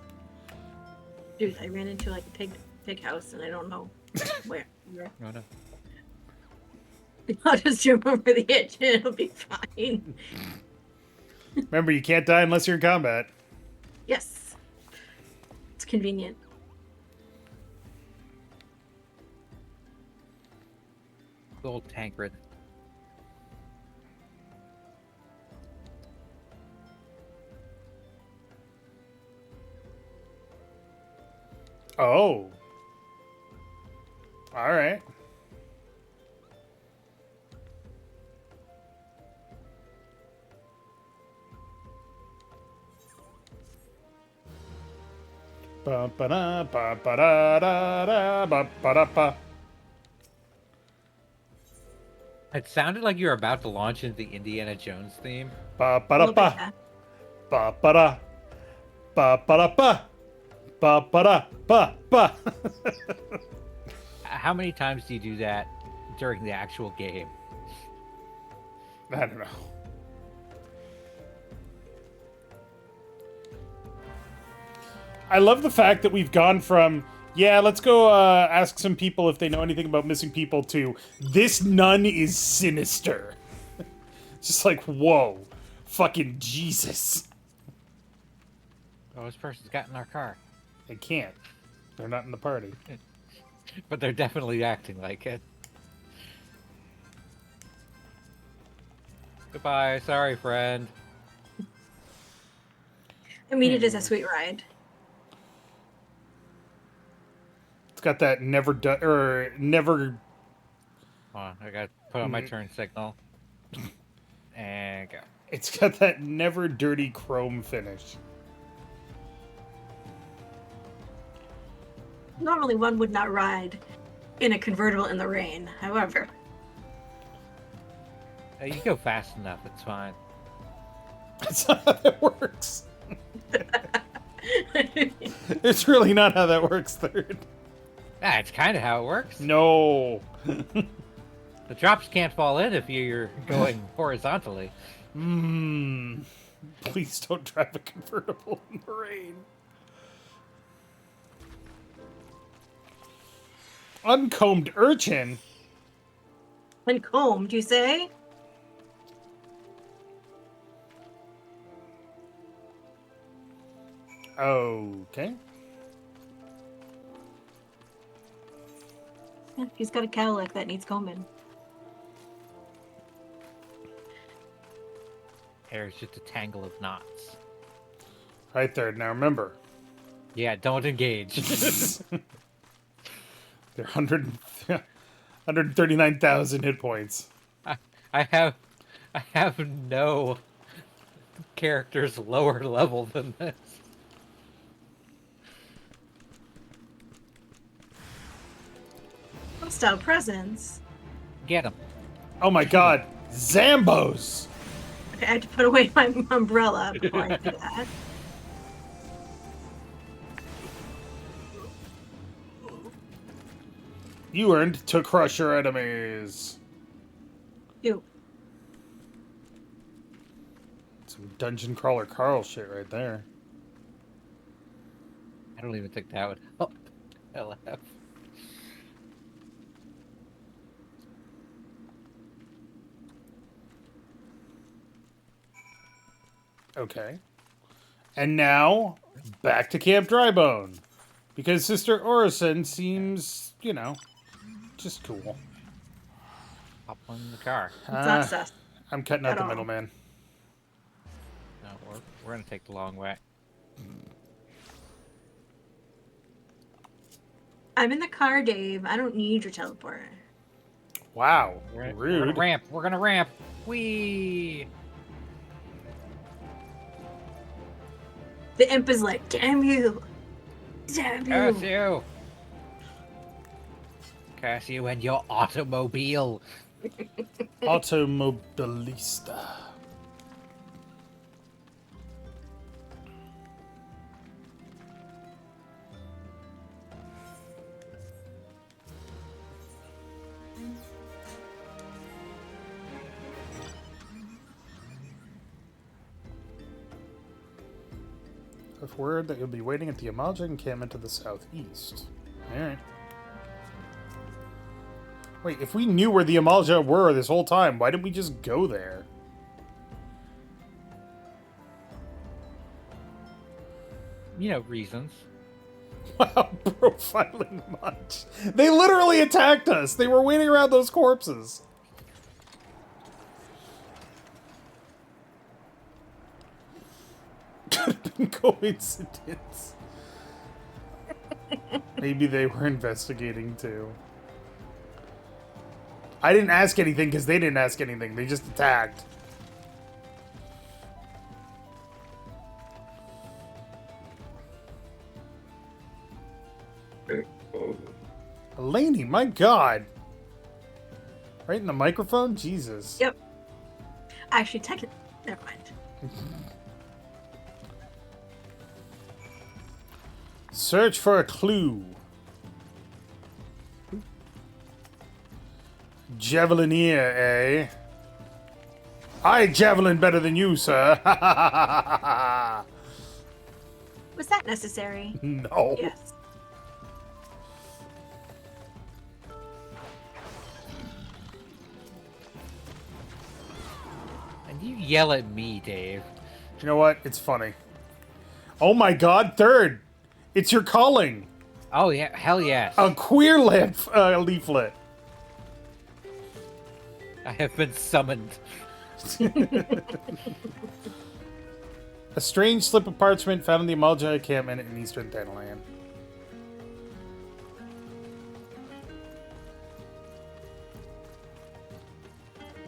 Dude, I ran into like a pig house and I don't know where. Oh no. I'll just jump over the edge and it'll be fine. Remember, you can't die unless you're in combat. Yes. It's convenient. The old Tancred. Oh. Alright. Ba ba da ba ba da da da ba ba da ba. It sounded like you were about to launch into the Indiana Jones theme. Ba ba da ba. Ba ba da. Ba ba da ba. Ba ba da ba ba. How many times do you do that during the actual game? I don't know. I love the fact that we've gone from, yeah, let's go ask some people if they know anything about missing people, to this nun is sinister. Just like, whoa. Fucking Jesus. Oh, this person's got in our car. They can't. They're not in the party. But they're definitely acting like it. Goodbye. Sorry, friend. I mean, it is a sweet ride. It's got that never never. Hold on, I got to put on my turn signal. And go. It's got that never dirty chrome finish. Normally, one would not ride in a convertible in the rain. However, You go fast enough. It's fine. That's not how that works. It's really not how that works, Third. Ah, it's kind of how it works. No. The drops can't fall in if you're going horizontally. Please don't drive a convertible in the rain. Uncombed urchin? uncombed, you say? Okay. Yeah, he's got a Cadillac that needs combing. Hair's just a tangle of knots. Right there. Now remember, Yeah, don't engage. they're 139,000 hit points. I have no characters lower level than this. Hostile presence. Get him. Oh my god. Zambos! Okay, I have to put away my umbrella before I do that. You earned to crush your enemies. Ew. Some dungeon crawler Carl shit right there. I don't even think that would help. LF. Okay. And now, back to Camp Drybone. Because Sister Orison seems, you know, just cool. Hop on the car. It's not sus. I'm cutting out At the all. middleman. No, we're gonna take the long way. I'm in the car, Dave. I don't need your teleporter. Wow. We're gonna Rude. ramp. We're gonna ramp. Whee! The imp is like, damn you. Damn you. Cassio! Cassio and your automobile. Automobilista. I've word that you'll be waiting at the Amalja encampment to the southeast. Alright. Wait, if we knew where the Amalja were this whole time, why didn't we just go there? You know, reasons. Wow, profiling much. They literally attacked us! They were waiting around those corpses. Could have been coincidence. Maybe they were investigating too. I didn't ask anything because they didn't ask anything. They just attacked. Elaney, my god. Right in the microphone? Jesus. Yep. Actually, technically, never mind. Search for a clue. Javelinier, eh? I javelin better than you, sir. Was that necessary? No. Yes. And you yell at me, Dave. You know what? It's funny. Oh my god, third! It's your calling! Oh, yeah. Hell yes. A queer leaflet. I have been summoned. A strange slip of parchment found in the Amalja encampment in eastern Thanalan.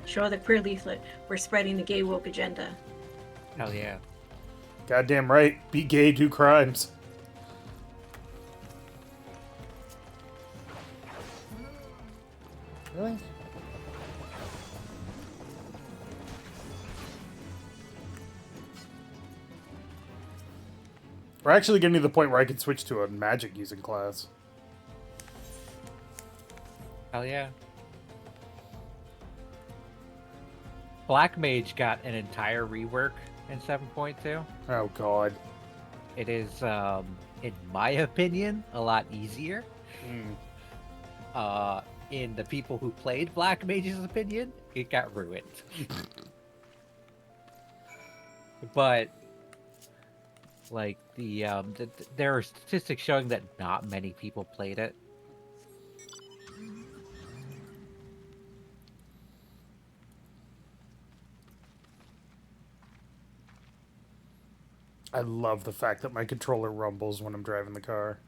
Show the queer leaflet. We're spreading the gay woke agenda. Hell yeah. Goddamn right. Be gay, do crimes. Really? We're actually getting to the point where I can switch to a magic using class. Hell yeah. Black Mage got an entire rework in 7.2. Oh god. It is, in my opinion, a lot easier. In the people who played Black Mage's opinion, it got ruined. But Like there are statistics showing that not many people played it. I love the fact that my controller rumbles when I'm driving the car.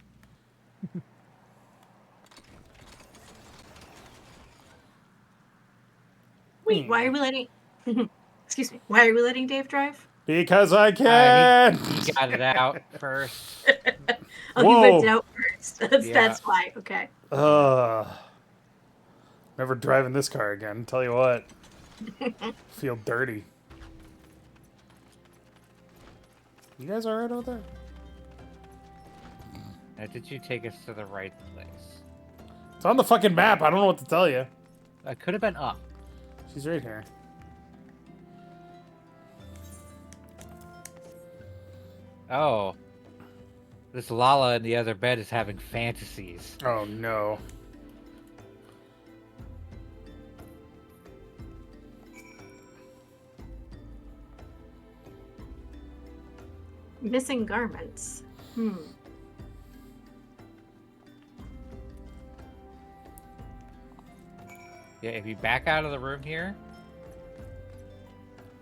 Wait, why are we letting? Excuse me. Why are we letting Dave drive? Because I He can. got it out first. Oh, he Whoa. whipped it out first. That's Yeah. that's why. Okay. Never driving this car again. Tell you what. Feel dirty. You guys alright out there? Now, did you take us to the right place? It's on the fucking map. I don't know what to tell you. I could have been up. She's right here. Oh. This Lala in the other bed is having fantasies. Oh no. Missing garments. Yeah, if you back out of the room here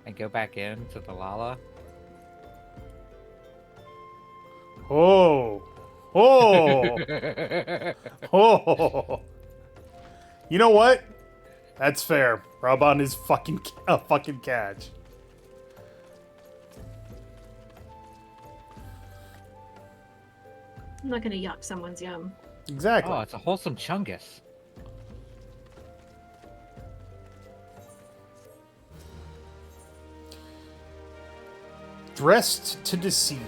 and go back into the Lala. Oh. Oh. Oh. You know what? That's fair. Raban is fucking a fucking catch. I'm not gonna yuck someone's yum. Exactly. Oh, it's a wholesome chungus. Dressed to deceive.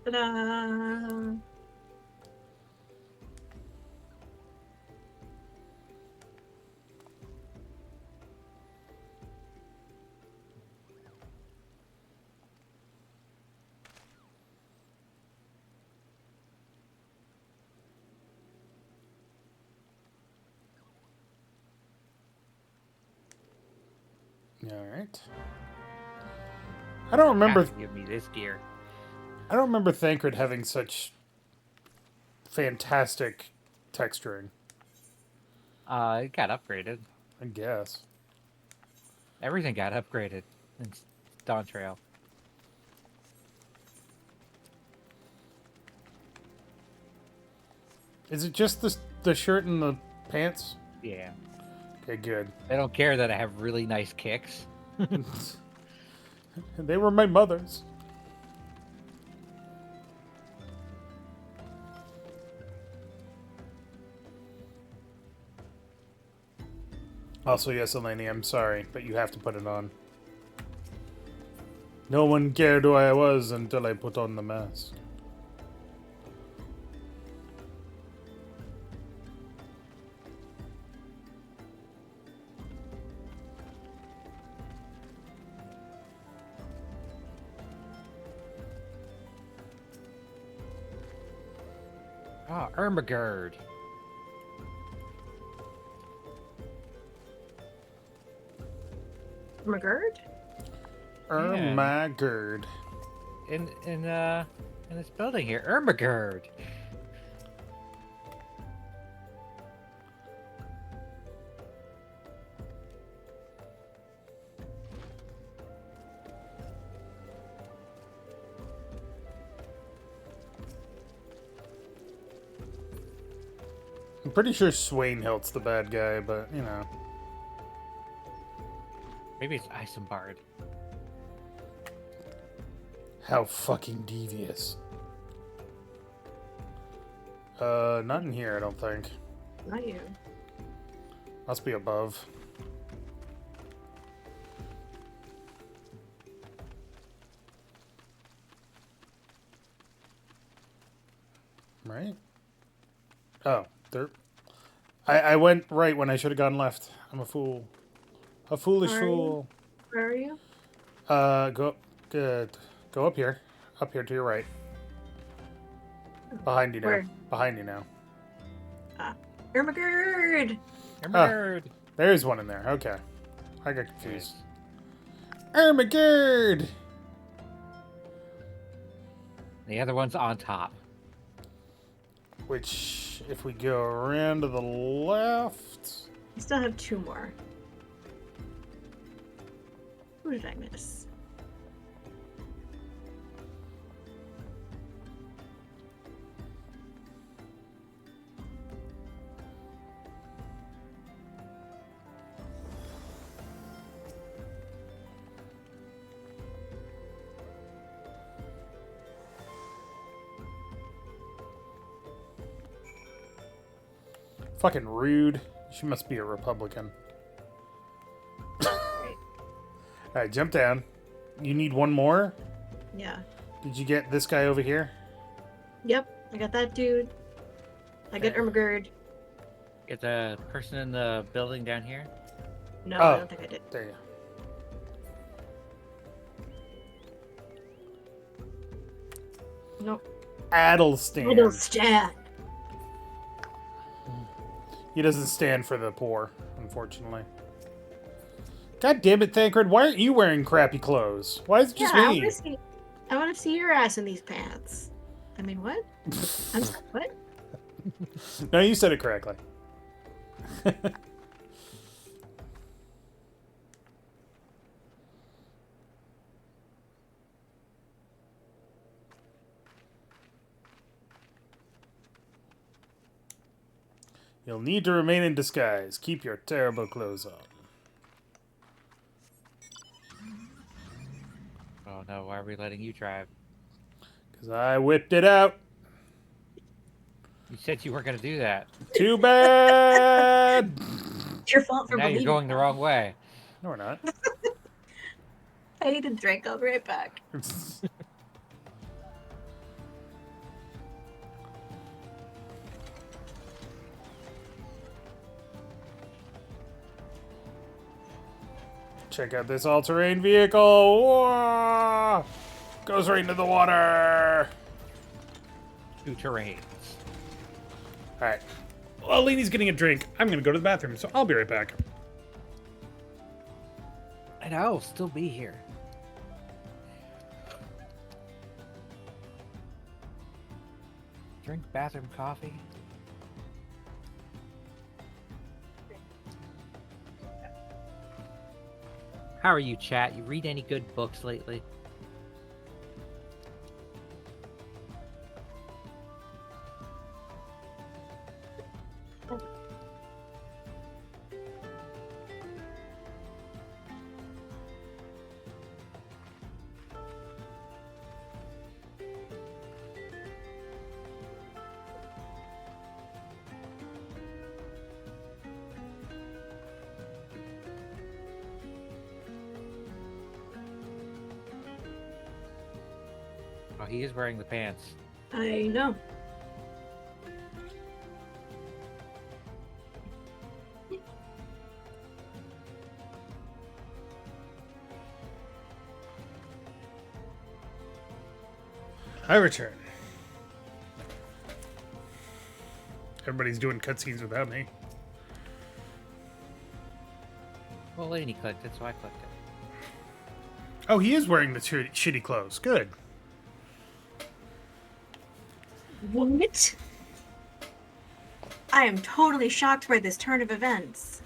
Ta-da! Alright. I don't remember Have to give me this gear. I don't remember Thancred having such fantastic texturing, It got upgraded. I guess. Everything got upgraded in Dawn Trail. Is it just the shirt and the pants? Yeah. Okay, good. I don't care that I have really nice kicks. They were my mother's. Also, yes, Eleni, I'm sorry, but you have to put it on. No one cared who I was until I put on the mask. Oh, Ermagerd. McGurd? Ermagerd. In this building here, Ermagerd. I'm pretty sure Swainhild's the bad guy, but, you know. Maybe it's Isambard. How fucking devious. Not in here, I don't think. Not you. Must be above. Right? Oh, there. I went right when I should have gone left. I'm a fool. A foolish Where are you? fool. Where are you? Go. Good. Go up here. Up here to your right. Behind you now. Where? Behind you now. Ermagerd! Remember. There's one in there. Okay. I got confused. Ermagerd! The other one's on top. Which, if we go around to the left... I still have 2 more. Who did I miss? Fucking rude. She must be a Republican. Right. Alright, jump down. You need one more? Yeah. Did you get this guy over here? Yep. I got that dude. I got Okay. Ermagerd. Get the person in the building down here. No, Oh. I don't think I did. There you Nope. go. Addlestan. I don't stand. He doesn't stand for the poor, unfortunately. God damn it, Thancred. Why aren't you wearing crappy clothes? Why is it just Yeah, me? I want to see your ass in these pants. I mean, what? I'm sorry, what? No, you said it correctly. You'll need to remain in disguise. Keep your terrible clothes on. Oh no, why are we letting you drive? Because I whipped it out. You said you weren't going to do that. Too bad! It's your fault for Now believing you're going the that. wrong way. No, we're not. I need a drink. I'll be right back. Check out this all-terrain vehicle. Whoa! Goes right into the water. 2 terrains. All right. Well, Leanie's getting a drink. I'm going to go to the bathroom, so I'll be right back. And I'll still be here. Drink bathroom coffee. How are you, chat? You read any good books lately? Oh, he is wearing the pants. I know. I return. Everybody's doing cutscenes without me. Well, Laney clicked it, so I clicked it. Oh, he is wearing the shitty clothes. Good. What? I am totally shocked by this turn of events.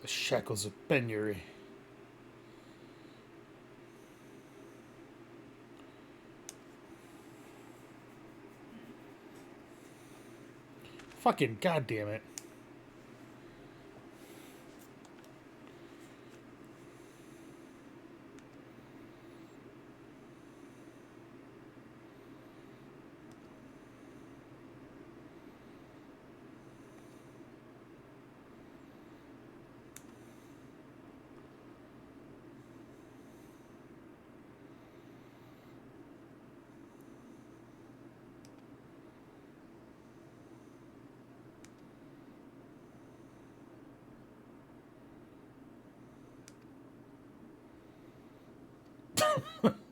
The shackles of penury. Fucking goddamn it.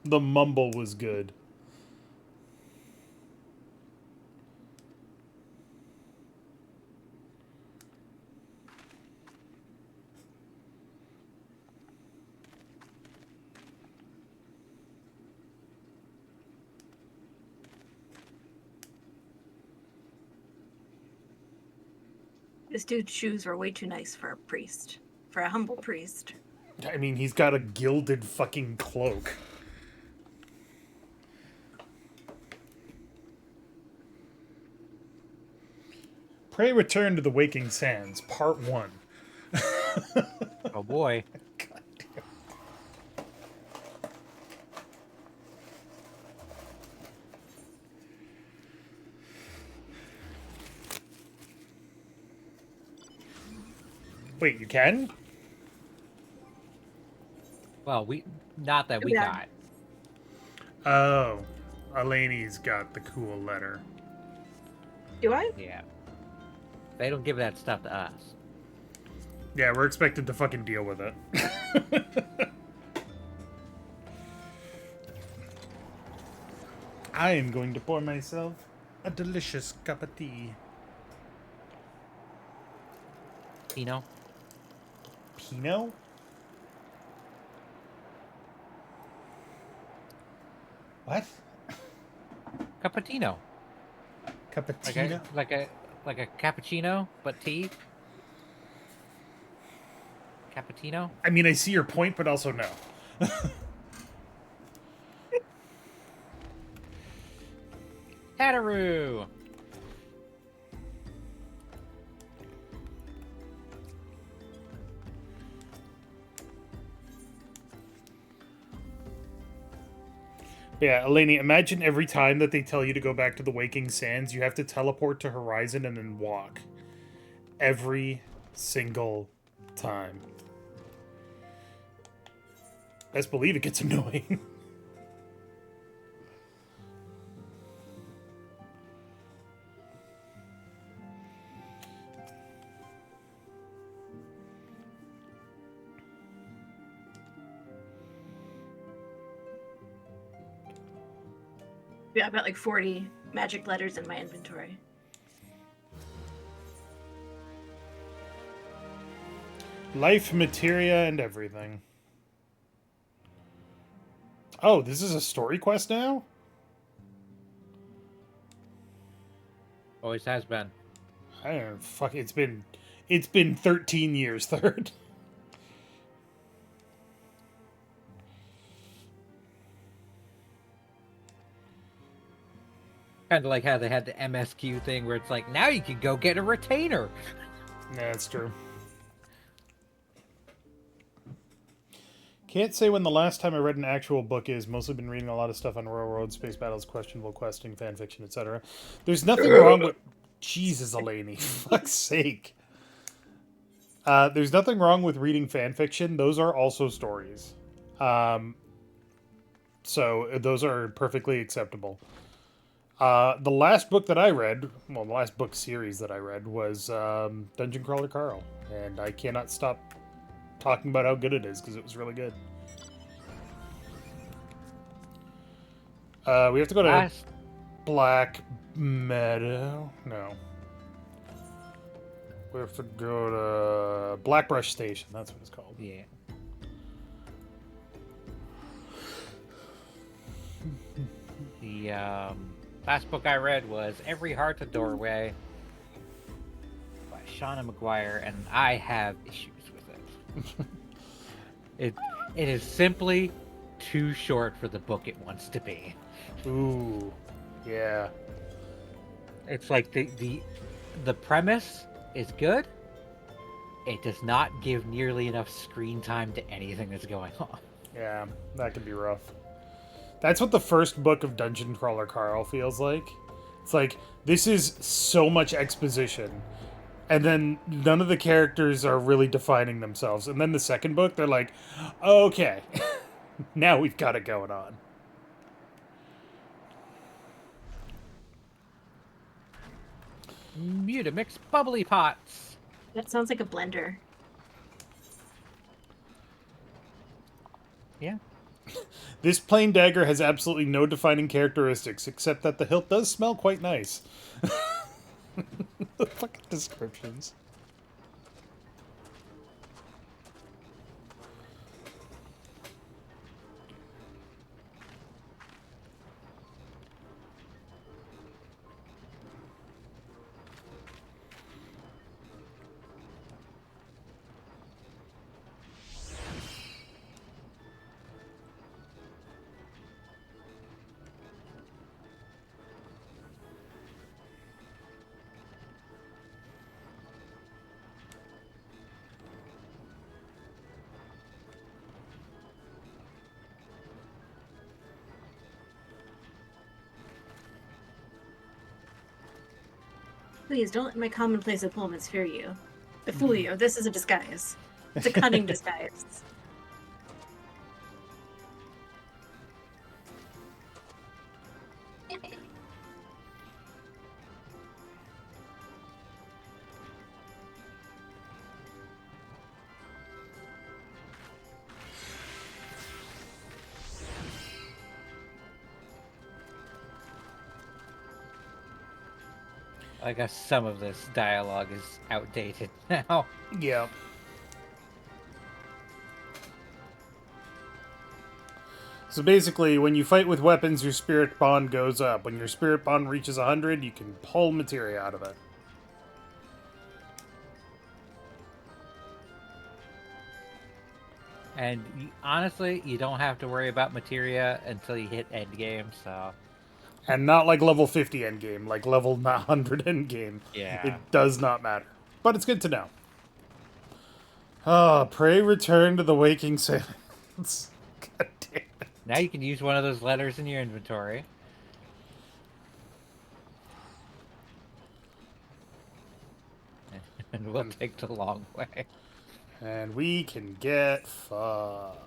The mumble was good. This dude's shoes were way too nice for a priest. For a humble priest. I mean, he's got a gilded fucking cloak. Pray Return to the Waking Sands, Part 1. Oh boy. Wait, you can? Well, not that we Yeah. got. Oh. Eleni's got the cool letter. Do I? Yeah. They don't give that stuff to us. Yeah, we're expected to fucking deal with it. I am going to pour myself a delicious cup of tea. Pinot? Pinot? What? Cappuccino. Cappuccino? Like a cappuccino, but tea. Cappuccino. I mean, I see your point, but also no. Hatteroo. Yeah, Eleni, imagine every time that they tell you to go back to the Waking Sands, you have to teleport to Horizon and then walk. Every single time. Best believe it gets annoying. Yeah, I've got like 40 magic letters in my inventory. Life, materia, and everything. Oh, this is a story quest now? Always has been. I don't know. Fuck, it's been 13 years, third. Kind of like how they had the MSQ thing where it's like, now you can go get a retainer. Yeah, that's true. Can't say when the last time I read an actual book is. Mostly been reading a lot of stuff on Royal Road, space battles, questionable questing, fanfiction, etc. There's nothing wrong with... Jesus, Eleni. Fuck's sake. There's nothing wrong with reading fanfiction. Those are also stories. So those are perfectly acceptable. The last book that I read, well, the last book series that I read was Dungeon Crawler Carl. And I cannot stop talking about how good it is, because it was really good. We have to go to Black Meadow. No. We have to go to Blackbrush Station. That's what it's called. Yeah. The last book I read was Every Heart's a Doorway by Shauna McGuire, and I have issues with it. It is simply too short for the book it wants to be. Ooh. Yeah. It's like the premise is good. It does not give nearly enough screen time to anything that's going on. Yeah, that could be rough. That's what the first book of Dungeon Crawler Carl feels like. It's like, this is so much exposition, and then none of the characters are really defining themselves. And then the second book, they're like, okay, now we've got it going on. Mutamix bubbly pots. That sounds like a blender. Yeah. This plain dagger has absolutely no defining characteristics, except that the hilt does smell quite nice. The fucking descriptions. Please don't let my commonplace diplomas fear you. Fool you. This is a disguise. It's a cunning disguise. I guess some of this dialogue is outdated now. Yeah. So basically, when you fight with weapons, your spirit bond goes up. When your spirit bond reaches 100, you can pull materia out of it. And honestly, you don't have to worry about materia until you hit endgame, so... And not like level 50 endgame, like level 100 endgame. Yeah. It does not matter. But it's good to know. Ah, pray return to the waking silence. God damn it. Now you can use one of those letters in your inventory. And we'll take the long way. And we can get fucked.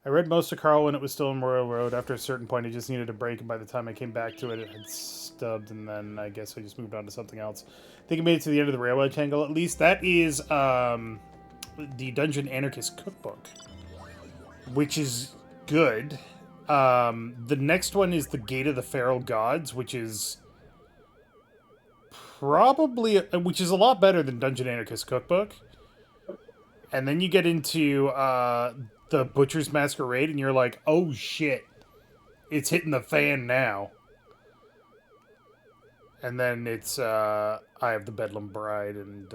I read most of Carl when it was still in Royal Road. After a certain point, I just needed a break, and by the time I came back to it, it had stubbed, and then I guess I just moved on to something else. I think I made it to the end of the railway tangle, at least. That is the Dungeon Anarchist Cookbook, which is good. The next one is the Gate of the Feral Gods, which is which is a lot better than Dungeon Anarchist Cookbook. And then you get into the Butcher's Masquerade, and you're like, oh shit, it's hitting the fan now. And then it's Eye of the Bedlam Bride and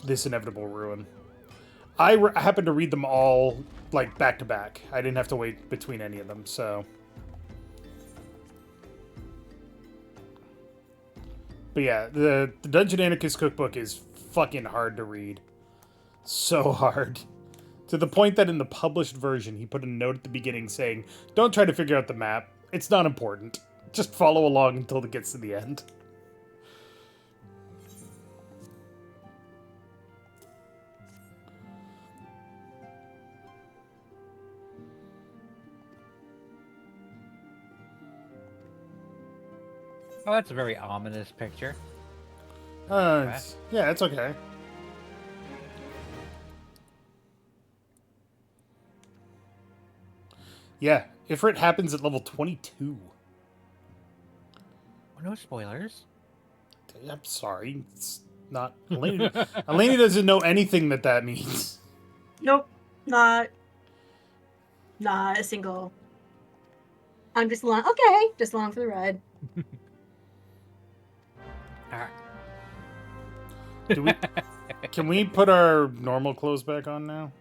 This Inevitable Ruin. I happened to read them all like back to back. I didn't have to wait between any of them, so. But yeah, the Dungeon Anarchist Cookbook is fucking hard to read. So hard. To the point that in the published version, he put a note at the beginning saying, don't try to figure out the map. It's not important. Just follow along until it gets to the end. Oh, that's a very ominous picture. Yeah, it's okay. Yeah, Ifrit happens at level 22. Oh, no spoilers. I'm sorry. It's not... Elena doesn't know anything that means. Nope. Not a single. I'm just along. Okay. Just along for the ride. Alright. Can we put our normal clothes back on now?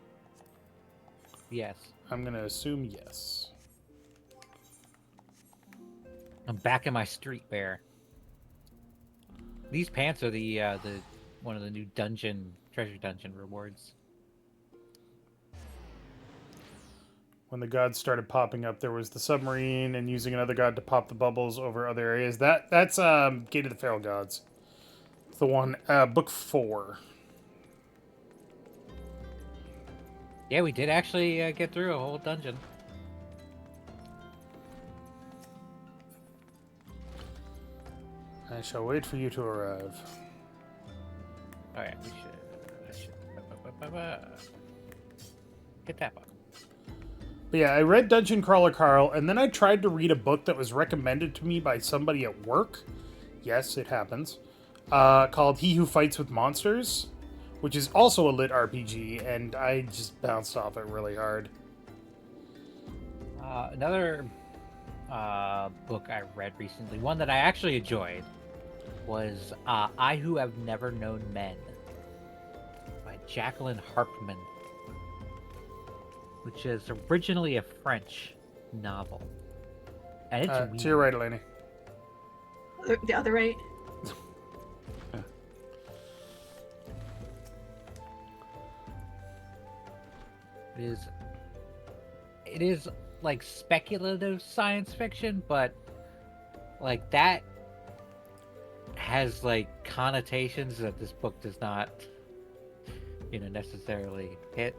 Yes. I'm gonna assume yes. I'm back in my street bear. These pants are the one of the new treasure dungeon rewards. When the gods started popping up, there was the submarine and using another god to pop the bubbles over other areas. That's Gate of the Feral Gods. It's the one, book 4. Yeah, we did actually get through a whole dungeon. I shall wait for you to arrive. Oh yeah, we should hit that button. But yeah, I read Dungeon Crawler Carl, and then I tried to read a book that was recommended to me by somebody at work. Yes, it happens. Called He Who Fights with Monsters, which is also a lit RPG, and I just bounced off it really hard. Another book I read recently, one that I actually enjoyed, was I Who Have Never Known Men by Jacqueline Harpman, which is originally a French novel. And it's weird. To your right, Eleni. The other right. It is like speculative science fiction, but like that has like connotations that this book does not, necessarily hit.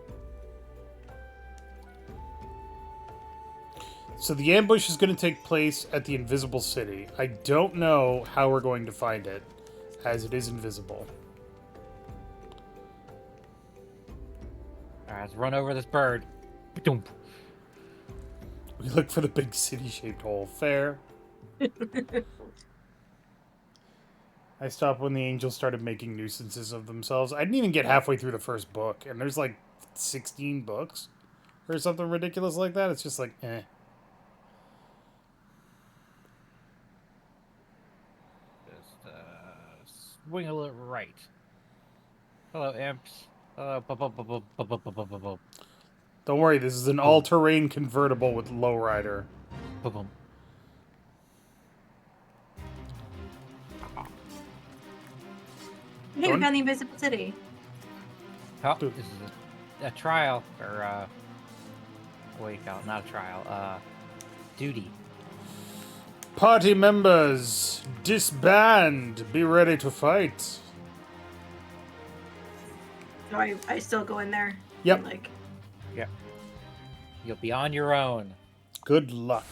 So the ambush is going to take place at the Invisible City. I don't know how we're going to find it, as it is invisible. Alright, let's run over this bird. Ba-dum. We look for the big city-shaped hole. Fair. I stopped when the angels started making nuisances of themselves. I didn't even get halfway through the first book, and there's like 16 books or something ridiculous like that. It's just like, eh. Just swing a little right. Hello, imps. Hello. Don't worry, this is an all-terrain convertible with lowrider. Boom. Hey, we found the Invisible City. Oh, this is a trial, or, what do you call it? Not a trial, duty. Party members, disband. Be ready to fight. So I still go in there. Yep. And, like, Yep. You'll be on your own. Good luck.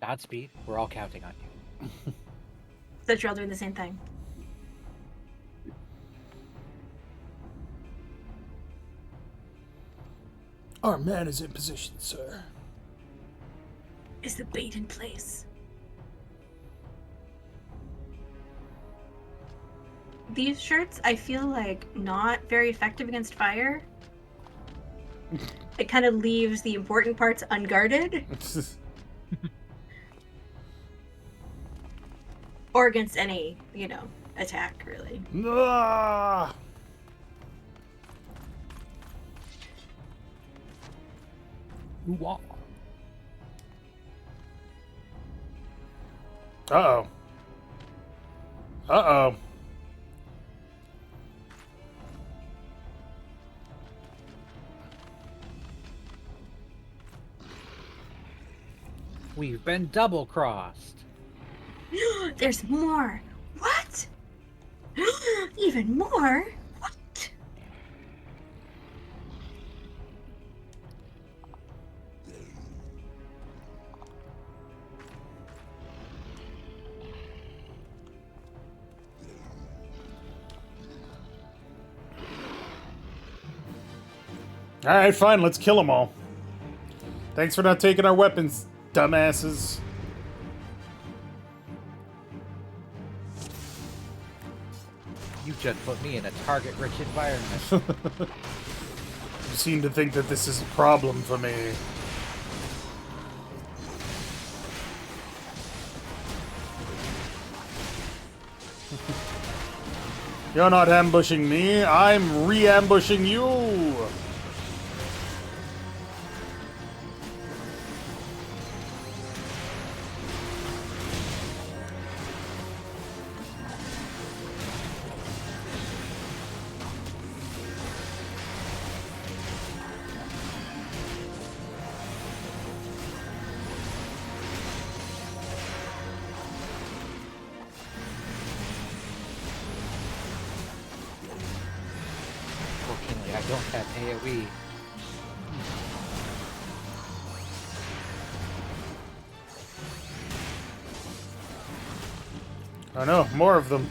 Godspeed. We're all counting on you. that you're all doing the same thing. Our man is in position, sir. Is the bait in place? These shirts, I feel like not very effective against fire. It kind of leaves the important parts unguarded. Or against any, attack, really. Ah! Ooh-wah. Uh-oh. Uh-oh. We've been double-crossed. There's more. What? Even more? What? Alright, fine, let's kill them all. Thanks for not taking our weapons, dumbasses. You just put me in a target-rich environment. You seem to think that this is a problem for me. You're not ambushing me, I'm re-ambushing you! Fortunately, I don't have AoE. Oh no, more of them.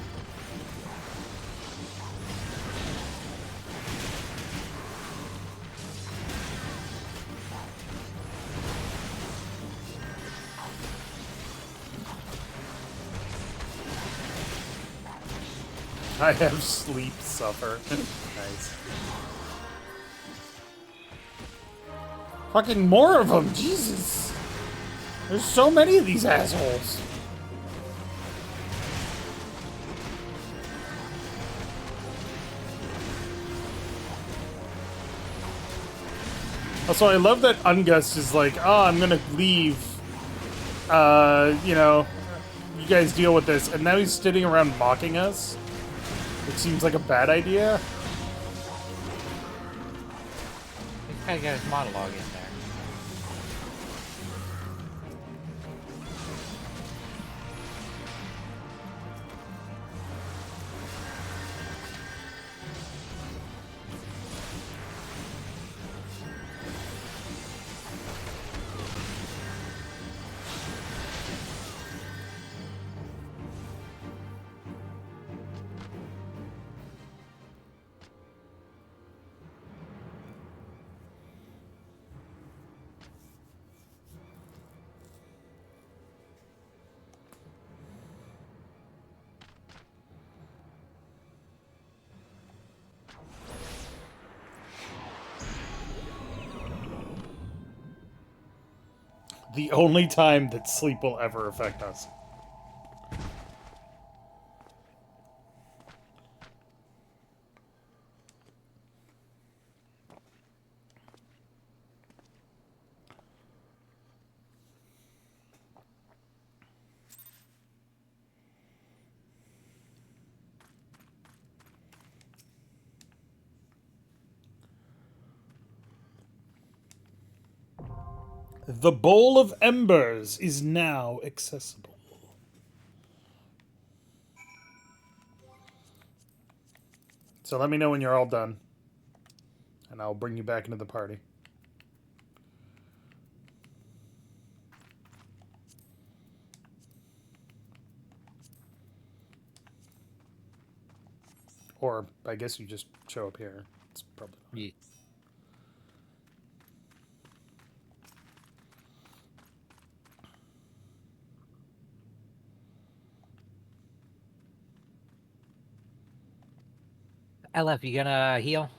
I have sleep suffer. Nice. Fucking more of them, Jesus! There's so many of these assholes. Also, I love that Ungust is like, oh, I'm gonna leave. You know, you guys deal with this. And now he's sitting around mocking us. It seems like a bad idea. He's gotta get his monologue in there. The only time that sleep will ever affect us. The Bowl of Embers is now accessible. So let me know when you're all done. And I'll bring you back into the party. Or, I guess you just show up here. It's probably fine. Yeah. LF, you gonna heal?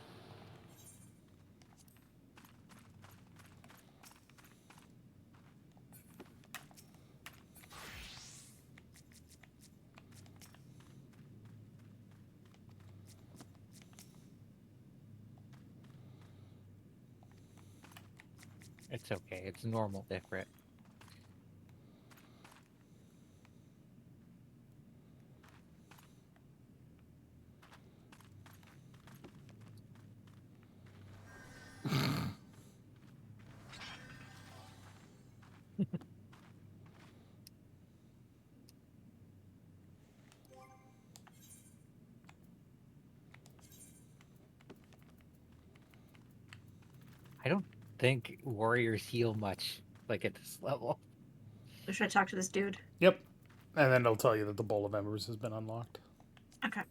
It's okay. It's normal, different. I don't think warriors heal much, like at this level. Or should I talk to this dude? Yep. And then it'll tell you that the Bowl of Embers has been unlocked. Okay.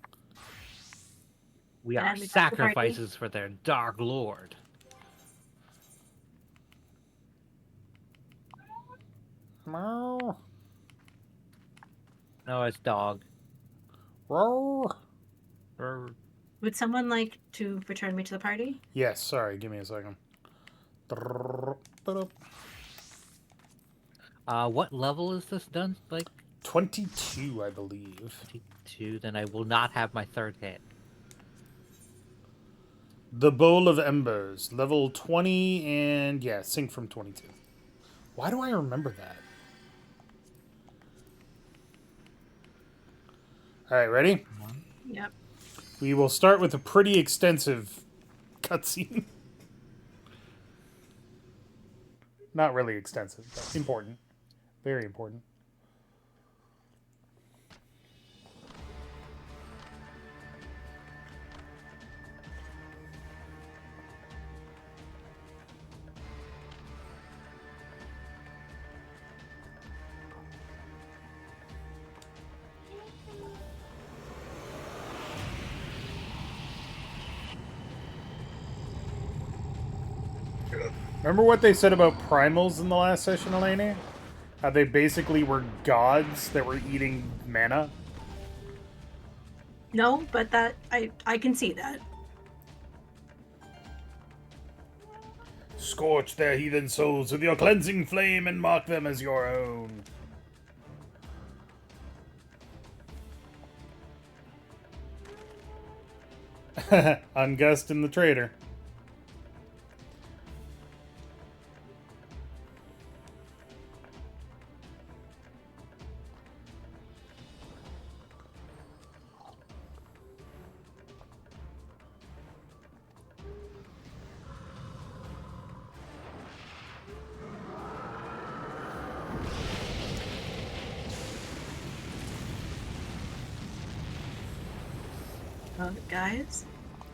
We are And we got the party. sacrifices for their dark lord. Meow. No, it's dog. Roar. Or Would someone like to return me to the party? Yes, sorry, give me a second. what level is this done? Like 22, I believe. 22. Then I will not have my third hit. The Bowl of Embers, level 20, and yeah, sync from 22. Why do I remember that? Alright, ready? Yep. We will start with a pretty extensive cutscene. Not really extensive, but important. Very important. Remember what they said about primals in the last session, Eleni? How they basically were gods that were eating mana? No, but that I can see that. Scorch their heathen souls with your cleansing flame and mark them as your own. Ungust and the traitor. Guys,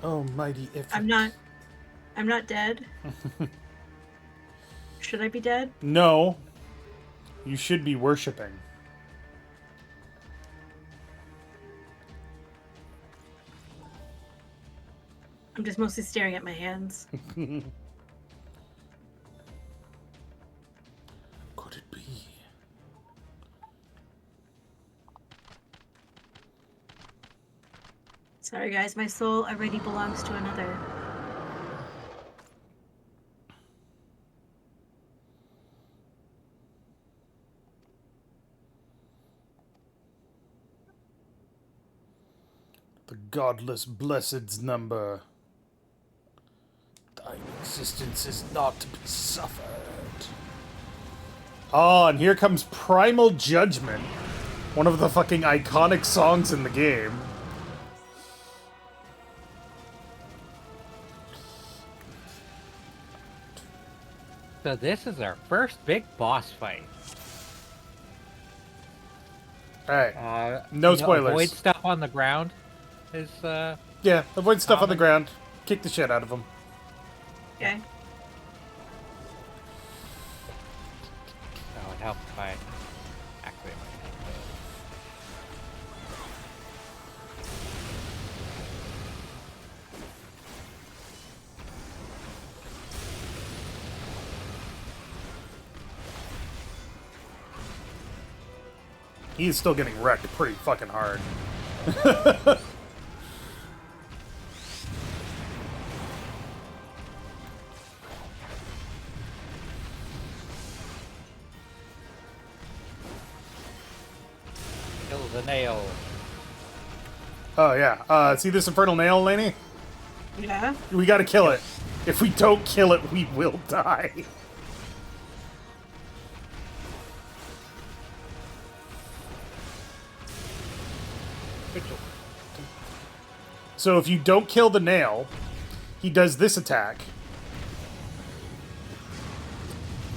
Oh, mighty Ifrit. I'm not dead. Should I be dead? No. You should be worshipping. I'm just mostly staring at my hands. Could it be? Sorry guys, my soul already belongs to another. The godless blessed's number. Thine existence is not to be suffered. Oh, and here comes Primal Judgment. One of the fucking iconic songs in the game. So this is our first big boss fight. Alright. No spoilers. Avoid stuff on the ground is Yeah, avoid stuff on the Common. ground. Kick the shit out of them. Okay. Oh, it helps if I activate my He's still getting wrecked pretty fucking hard. kill the nail. Oh, yeah. See this Infernal Nail, Laney? Yeah. We gotta kill it. If we don't kill it, we will die. So if you don't kill the nail, he does this attack.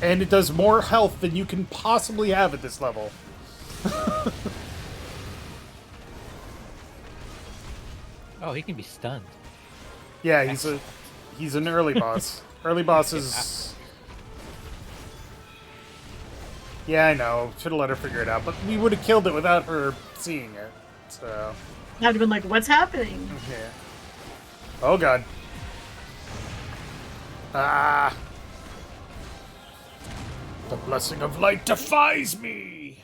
And it does more health than you can possibly have at this level. Oh, he can be stunned. Yeah, he's an early boss. Early bosses. Yeah, I know. Should have let her figure it out, but we would have killed it without her seeing it. So. I'd have been like, what's happening? Yeah. Oh god. Ah. The blessing of light defies me.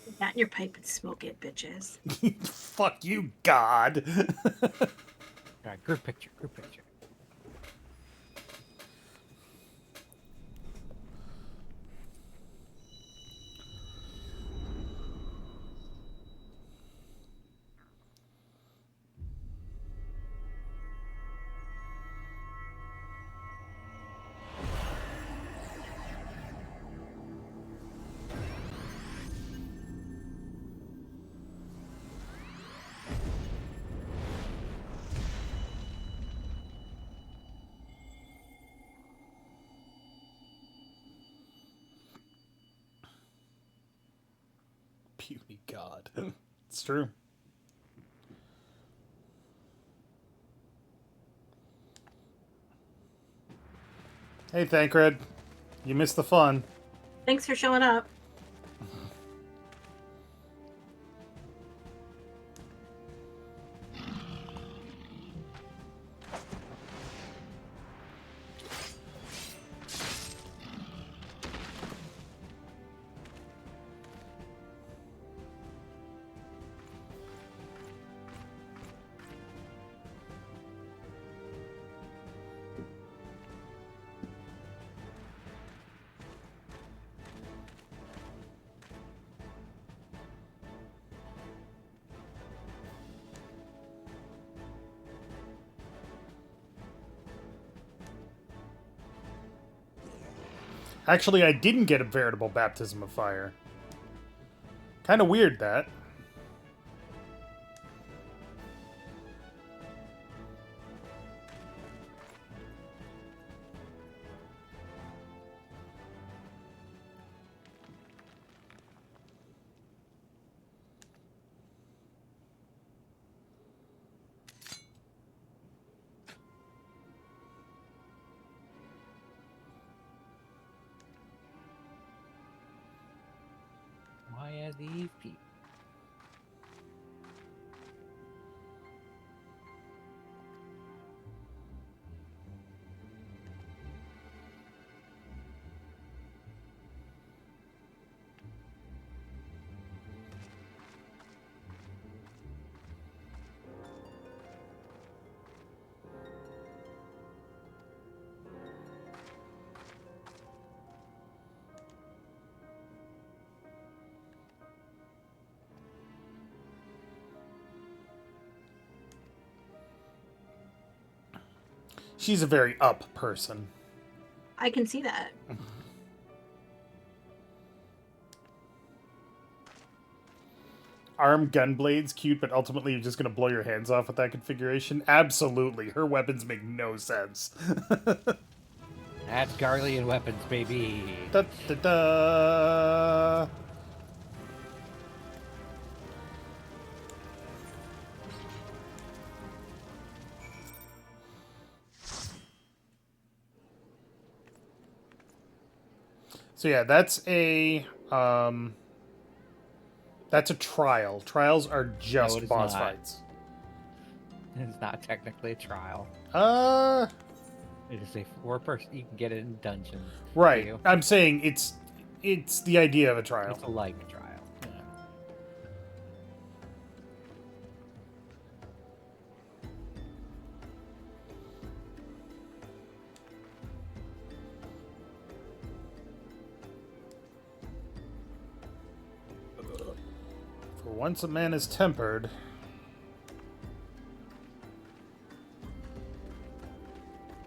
Put that in your pipe and smoke it, bitches. Fuck you, God. Alright, group picture, group picture. Puny God. It's true. Hey, Thancred. You missed the fun. Thanks for showing up. Actually, I didn't get a veritable baptism of fire. Kind of weird, that. Why are these people? She's a very up person. I can see that. Arm gun blades, cute, but ultimately you're just going to blow your hands off with that configuration? Absolutely. Her weapons make no sense. That's Garlean weapons, baby. Da, da, da. So yeah, that's a trial. Trials are No, just it is boss not. fights. It's not technically a trial. It is a four-person. You can get it in dungeons. Right. too. I'm saying it's the idea of a trial. It's a like trial. For once a man is tempered.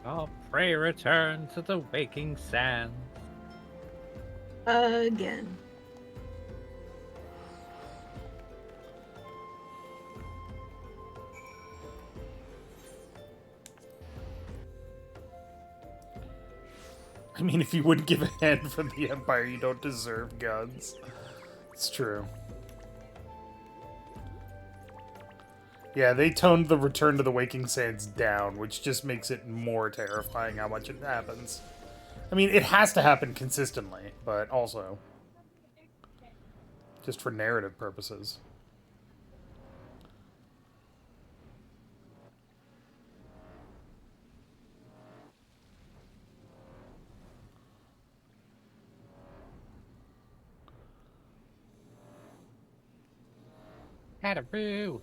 Oh, pray return to the waking sand. Again. I mean, if you wouldn't give a hand for the Empire, you don't deserve guns. It's true. Yeah, they toned the Return to the Waking Sands down, which just makes it more terrifying how much it happens. I mean, it has to happen consistently, but also just for narrative purposes. Hatteroo!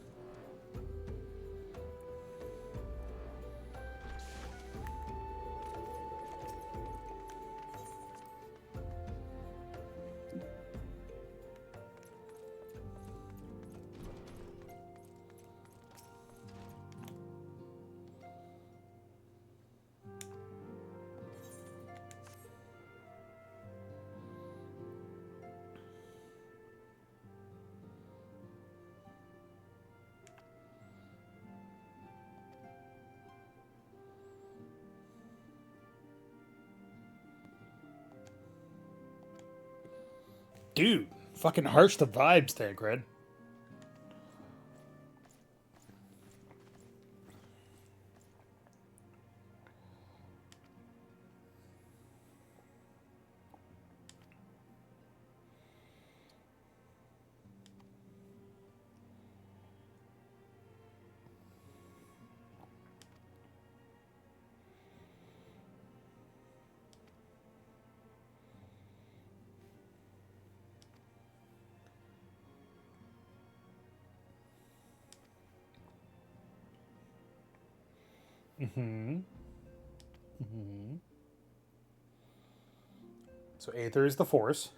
Dude, fucking harsh the vibes there, Gred. Mm-hmm. Mm-hmm. So Aether is the force.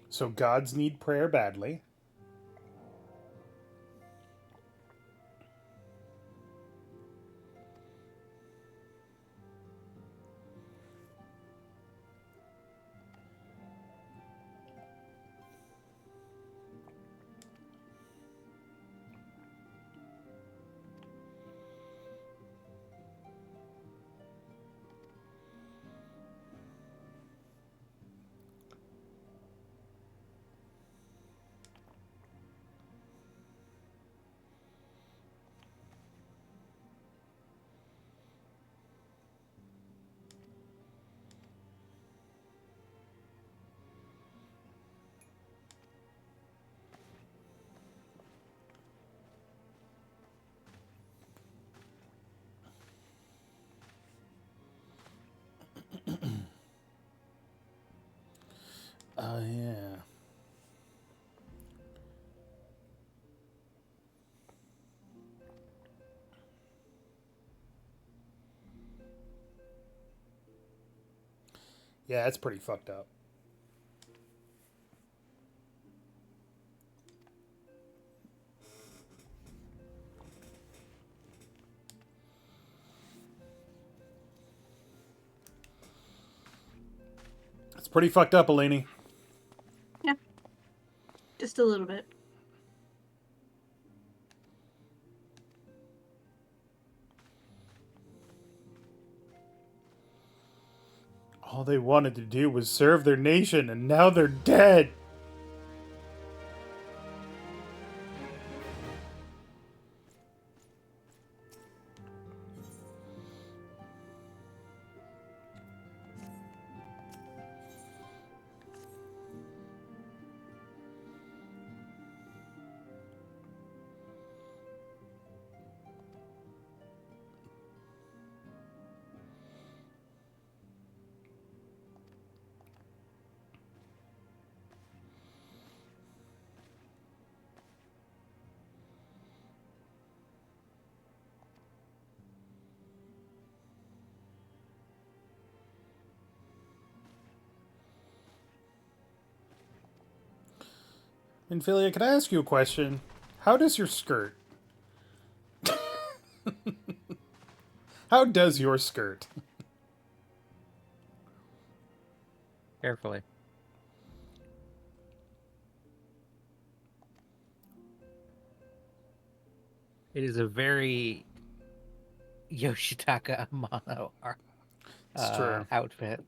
So gods need prayer badly. Yeah. Yeah, that's pretty fucked up. It's pretty fucked up, Eleni. Yeah, just a little bit. All they wanted to do was serve their nation, and now they're dead. Infilia, can I ask you a question? How does your skirt? How does your skirt? Carefully. It is a very Yoshitaka Amano It's true. outfit.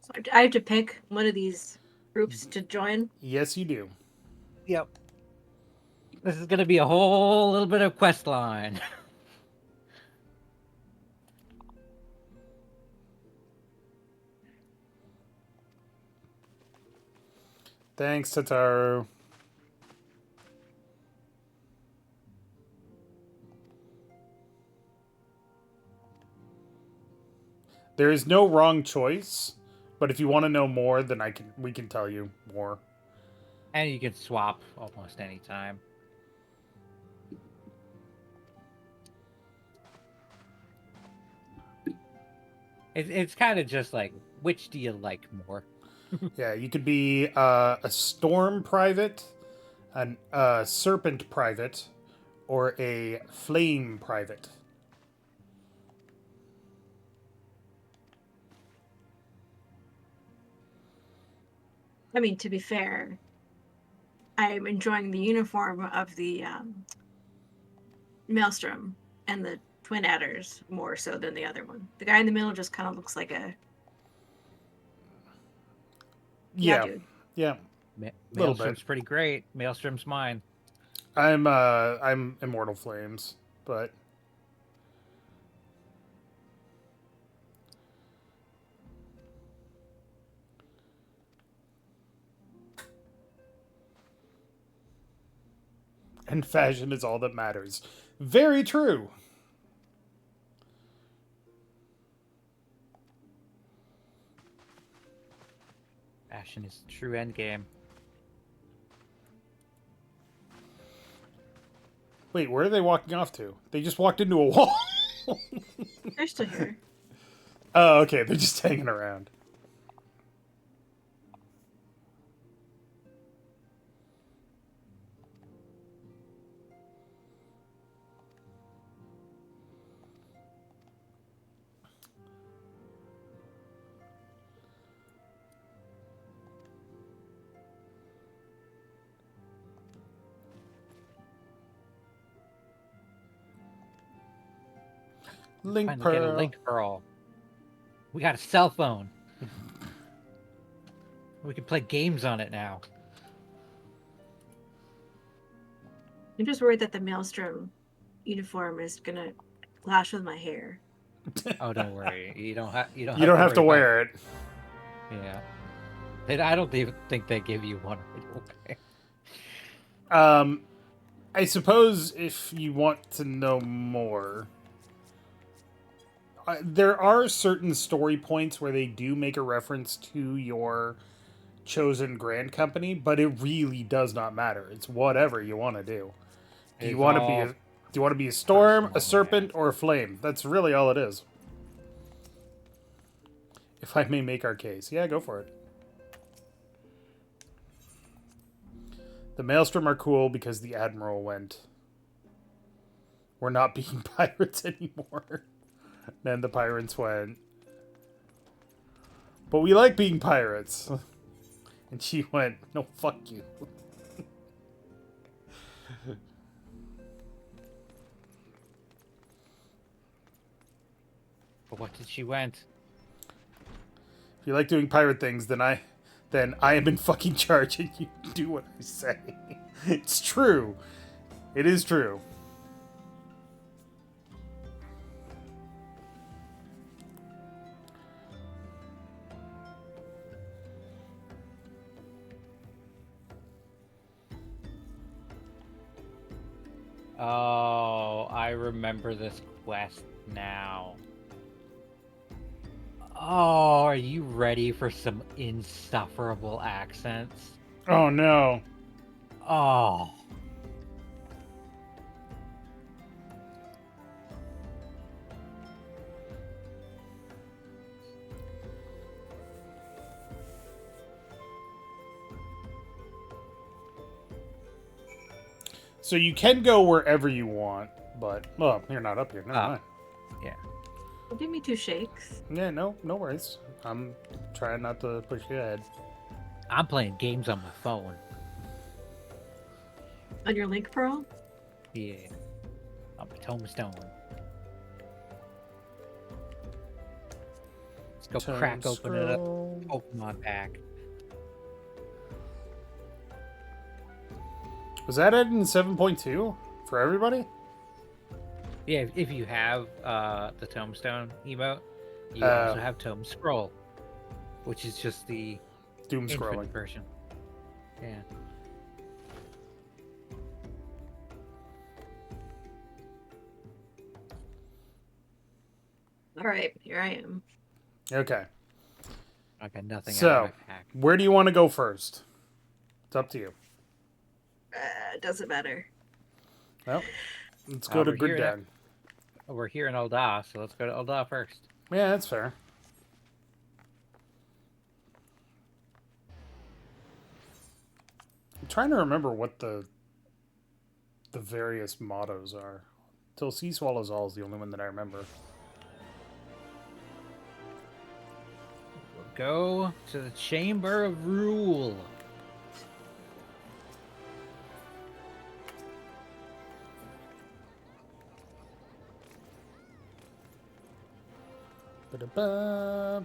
So I have to pick one of these groups to join. Yes, you do. Yep. This is going to be a whole little bit of quest line. Thanks, Tataru. There is no wrong choice, but if you want to know more, then we can tell you more. And you can swap almost any time. It's kind of just like, which do you like more? Yeah, you could be a storm private, a serpent private, or a flame private. I mean, to be fair, I'm enjoying the uniform of the Maelstrom and the Twin Adders more so than the other one. The guy in the middle just kind of looks like a Yeah, dude. yeah. Little bit. Maelstrom's pretty great. Maelstrom's mine. I'm Immortal Flames, but and fashion is all that matters. Very true. Ashen is the true end game. Wait, where are they walking off to? They just walked into a wall. They're still here. Oh, okay. They're just hanging around. Link Finally get a Pearl. link pearl. We got a cell phone. We can play games on it now. I'm just worried that the Maelstrom uniform is gonna clash with my hair. Oh, don't worry. You don't have. You don't have to wear it. Yeah. I don't even think they give you one right away. I suppose if you want to know more, there are certain story points where they do make a reference to your chosen grand company, but it really does not matter. It's whatever you want to do. Do you want to be a storm, a serpent, or a flame? That's really all it is. If I may make our case. Yeah, go for it. The Maelstrom are cool because the Admiral went. We're not being pirates anymore. Then the pirates went. But we like being pirates. And she went, no, fuck you. But what did she went? If you like doing pirate things, then I am in fucking charge and you do what I say. It's true. It is true. Oh, I remember this quest now. Oh, are you ready for some insufferable accents? Oh no. Oh. So you can go wherever you want, but well, you're not up here. Never mind. Yeah. Well, give me 2 shakes. Yeah, no worries. I'm trying not to push you ahead. I'm playing games on my phone. On your link pearl? Yeah. On my tombstone. Let's go crack open it up. Pokemon pack. Was that added in 7.2 for everybody? Yeah, if you have the tombstone emote, you also have Tome Scroll, which is just the Doom infinite scrolling version. Yeah. All right, here I am. Okay. I got nothing out of So, my pack. where do you want to go first? It's up to you. Doesn't matter. Well, let's go to we're here Griddag. We're here in Ul'dah, so let's go to Ul'dah first. Yeah, that's fair. I'm trying to remember what the various mottos are. Till Sea Swallows All is the only one that I remember. We'll go to the Chamber of Rule. Ba-da-ba,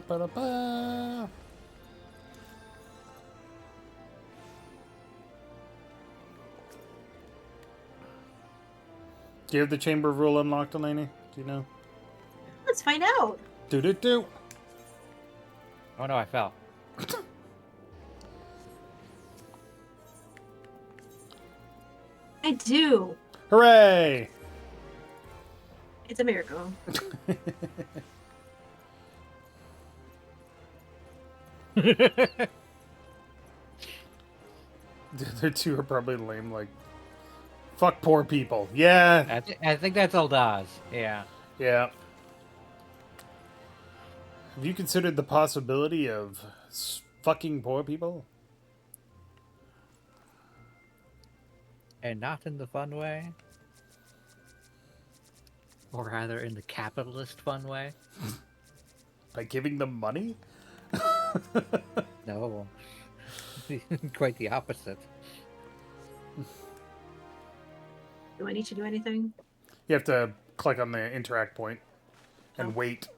ba-da-ba. Do you have the Chamber of Rule unlocked, Eleni? Do you know? Let's find out. Do. Oh no, I fell. I do. Hooray! It's a miracle. The other two are probably lame, like, fuck poor people. Yeah, I think that's Eldaz. Yeah. yeah. Have you considered the possibility of fucking poor people? And not in the fun way. Or rather, in the capitalist fun way. By giving them money? No. Quite the opposite. Do I need to do anything? You have to click on the interact point and Oh. wait.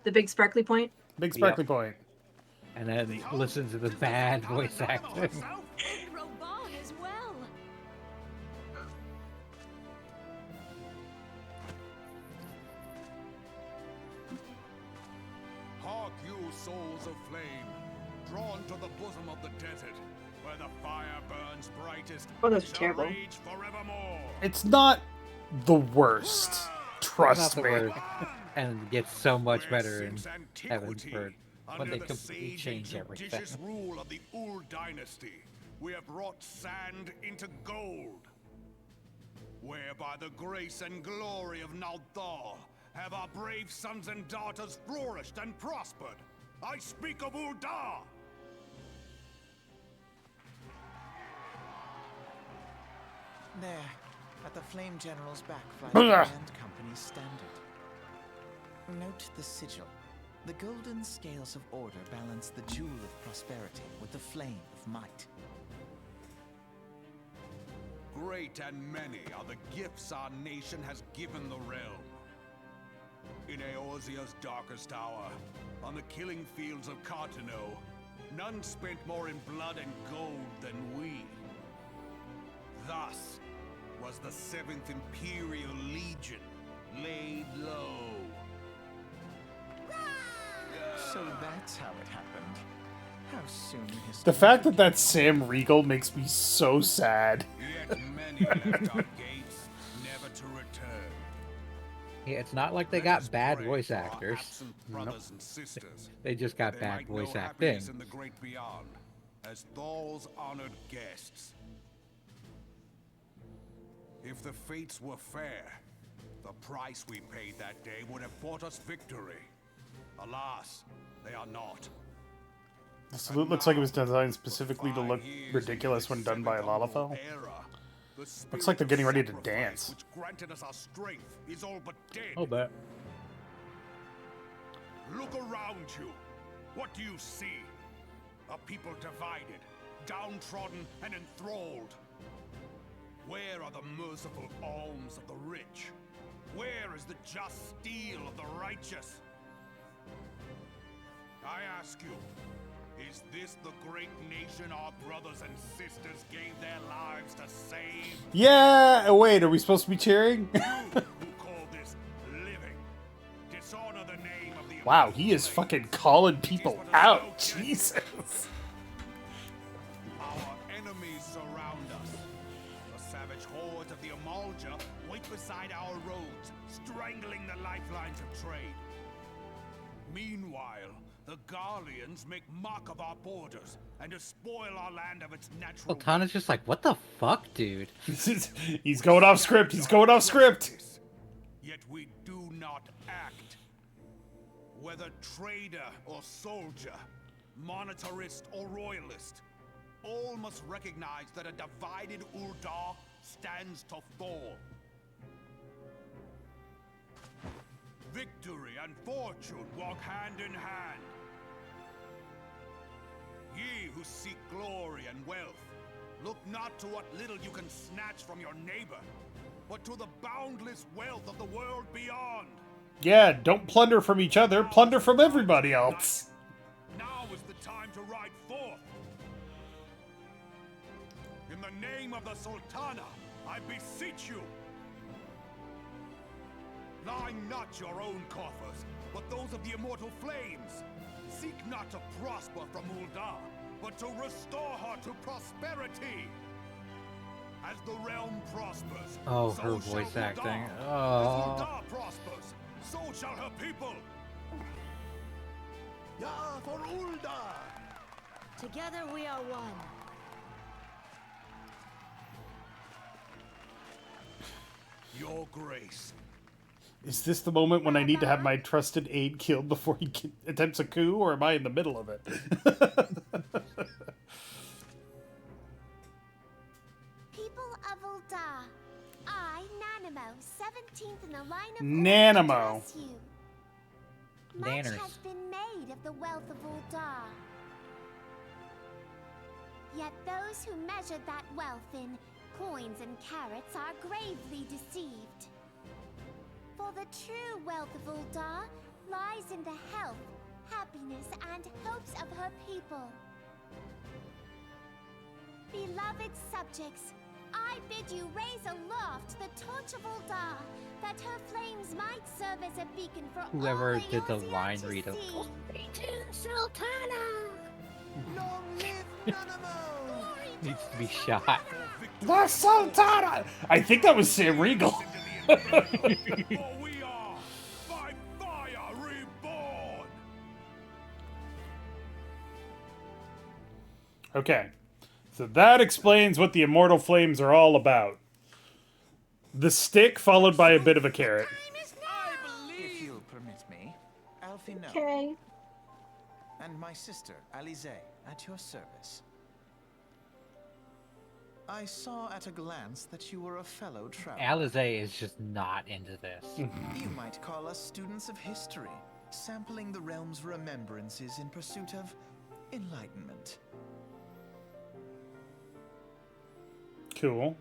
The big sparkly point? Big sparkly point. And then listen to the bad voice acting. And Reborn as well. Hark you, souls of flame, drawn to the bosom of the desert, where the fire burns brightest, Oh, that's shall terrible. rage forevermore. It's not the worst. Trust Not me. the word. And it gets so much Where better in since Heaven's antiquity, Word when under they the completely sage change and everything. judicious rule of the Ul dynasty, we have wrought sand into gold. Where by the grace and glory of Naldar have our brave sons and daughters flourished and prospered. I speak of Uldar! There, at the Flame General's back flies Blah. the Grand Company's standard. Note the sigil. The golden scales of order balance the jewel of prosperity with the flame of might. Great and many are the gifts our nation has given the realm. In Eorzea's darkest hour, on the killing fields of Cartano, none spent more in blood and gold than we. Thus was the 7th Imperial Legion laid low. So that's how it happened. How soon history... The fact that that's Sam Riegel makes me so sad. Yet many left our gates, never to return. Yeah, it's not like they Let us got bad pray voice for our actors. absent brothers and sisters. They just got They bad might voice know acting. happiness in the great beyond, as Thal's honored guests. If the fates were fair, the price we paid that day would have bought us victory. Alas, they are not. The salute looks like it was designed specifically to look ridiculous when done by a Lalafell. Looks like they're getting ready to dance. Which granted us our strength is all but dead. Oh, but Look around you. What do you see? A people divided, downtrodden, and enthralled. Where are the merciful alms of the rich? Where is the just steel of the righteous? I ask you, is this the great nation our brothers and sisters gave their lives to save? Yeah! Wait, are we supposed to be cheering? You who call this living, dishonor the name of the Wow, he is fucking calling people out. Jesus. Our enemies surround us. The savage hordes of the Amalja wait beside our roads, strangling the lifelines of trade. Meanwhile, the Garleans make mock of our borders and despoil our land of its natural. Altana's just like, what the fuck, dude? He's going off script. He's going off script. Yet we do not act. Whether trader or soldier, monetarist or royalist, all must recognize that a divided Uldar stands to fall. Victory and fortune walk hand in hand. Ye who seek glory and wealth, look not to what little you can snatch from your neighbor, but to the boundless wealth of the world beyond. Yeah, don't plunder from each other. Plunder from everybody else. Now is the time to ride forth. In the name of the Sultana, I beseech you. Line not your own coffers, but those of the immortal flames. Seek not to prosper from Ul'dah, but to restore her to prosperity. As the realm prospers, Oh, so her shall voice Ul'dah. acting. As Oh. Ul'dah prospers, so shall her people. Ya for Ul'dah! Together we are one. Your grace. Is this the moment when I need to have my trusted aide killed before he attempts a coup, or am I in the middle of it? People of Ul'dah, I, Nanimo, 17th in the line of Nanimo. order, address you. Much Nanners. has been made of the wealth of Ul'dah. Yet those who measured that wealth in coins and carats are gravely deceived. For the true wealth of Ul'dah lies in the health, happiness, and hopes of her people. Beloved subjects, I bid you raise aloft the torch of Ul'dah, that her flames might serve as a beacon for Whoever all did the Eorzea line to read of see. Sultana! Long live Nanamo! Needs to be shot. The Sultana! I think that was Sam Riegel. For we are by fire reborn. Okay, so that explains what the immortal flames are all about. The stick followed by a bit of a carrot. If you'll permit me, Alfie no. Okay. And my sister, Alize, at your service. I saw at a glance that you were a fellow traveler. Alize is just not into this. You might call us students of history, sampling the realm's remembrances in pursuit of enlightenment. Cool.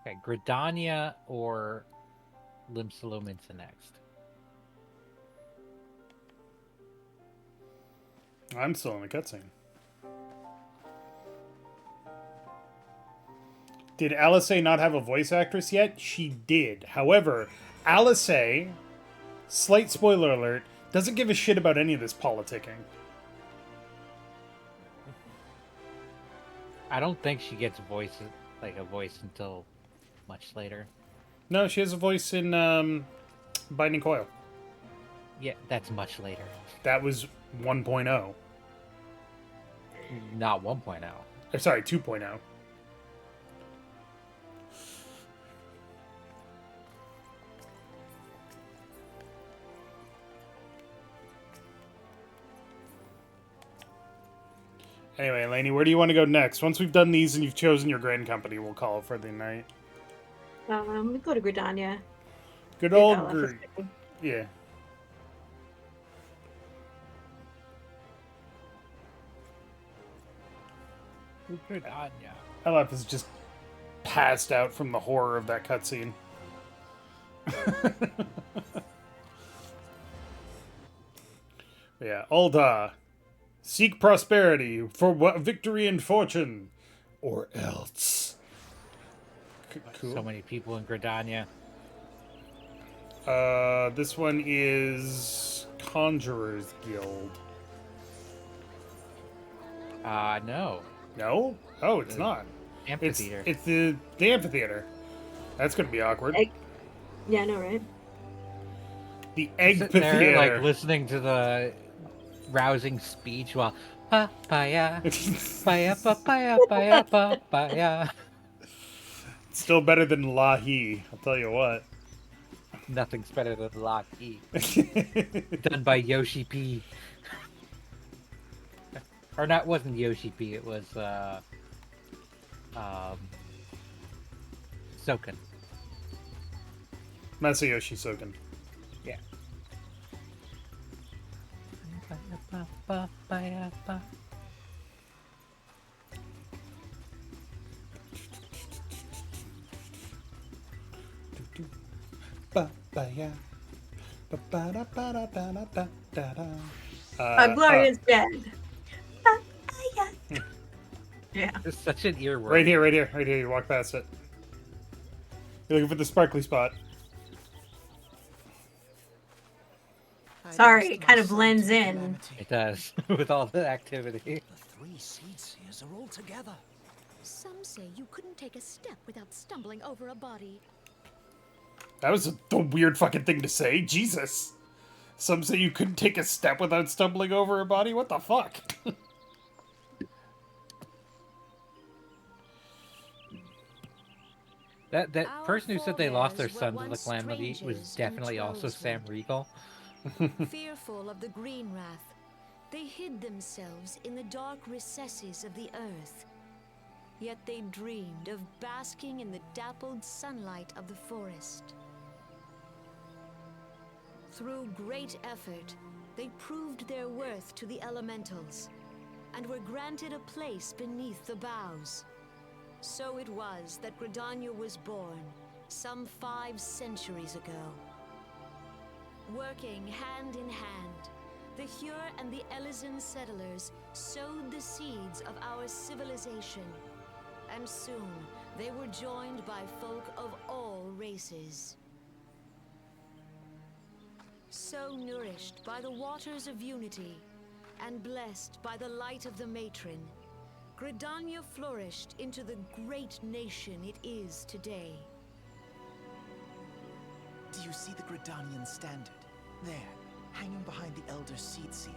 Okay, Gridania or Limsalominsa next. I'm still in the cutscene. Did Alice not have a voice actress yet? She did. However, Alice, slight spoiler alert, doesn't give a shit about any of this politicking. I don't think she gets a voice until much later. No, she has a voice in Binding Coil. Yeah, that's much later. That was 1.0. Not 1.0. Or, sorry, 2.0. Anyway, Lainey, where do you want to go next? Once we've done these and you've chosen your grand company, we'll call it for the night. We go to Gridania. Good Leave old Ella for Grid. second. Yeah. Gridania. LF is just passed out from the horror of that cutscene. Yeah, Ul'dah. Seek prosperity for victory and fortune, or else. Cool. So many people in Gridania. This one is Conjurer's Guild. No. No? Oh, it's not. Amphitheater. It's the amphitheater. That's gonna be awkward. Yeah, I know, right? The Sitting there, Eggpitheater. like, listening to the rousing speech while papaya, papaya, papaya, papaya, papaya. Still better than Lahi, I'll tell you what. Nothing's better than Locky. Done by Yoshi P. Or not, wasn't Yoshi P, it was, Soken. Masayoshi Soken. Yeah. Ba-ba-ya. Ba-ba-da-ba-da-da-da-da-da. Gloria's dead. Yeah. It's such an earworm. Right here, right here, right here. You walk past it. You're looking for the sparkly spot. Sorry, it kind of blends in. It does, with all the activity. The three seed seers are all together. Some say you couldn't take a step without stumbling over a body. That was a weird fucking thing to say. Jesus. Some say you couldn't take a step without stumbling over a body? What the fuck? That Our person who said they lost their forebears were son to the once calamity was strangers definitely in also Sam Trellswood. Riegel. Fearful of the green wrath, they hid themselves in the dark recesses of the earth. Yet they dreamed of basking in the dappled sunlight of the forest. Through great effort, they proved their worth to the elementals, and were granted a place beneath the boughs. So it was that Gridania was born, some 5 centuries ago. Working hand in hand, the Hyur and the Elysian settlers sowed the seeds of our civilization, and soon they were joined by folk of all races. So nourished by the waters of unity, and blessed by the light of the matron, Gridania flourished into the great nation it is today. Do you see the Gridanian standard? There, hanging behind the Elder Seed Seer.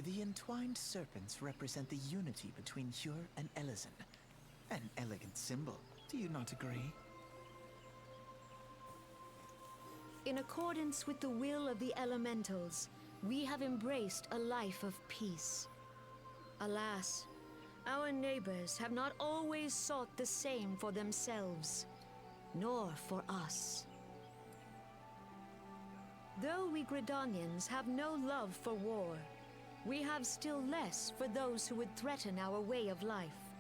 The entwined serpents represent the unity between Hyur and Elysian. An elegant symbol, do you not agree? In accordance with the will of the elementals, we have embraced a life of peace. Alas, our neighbors have not always sought the same for themselves, nor for us. Though we Gridanians have no love for war, we have still less for those who would threaten our way of life.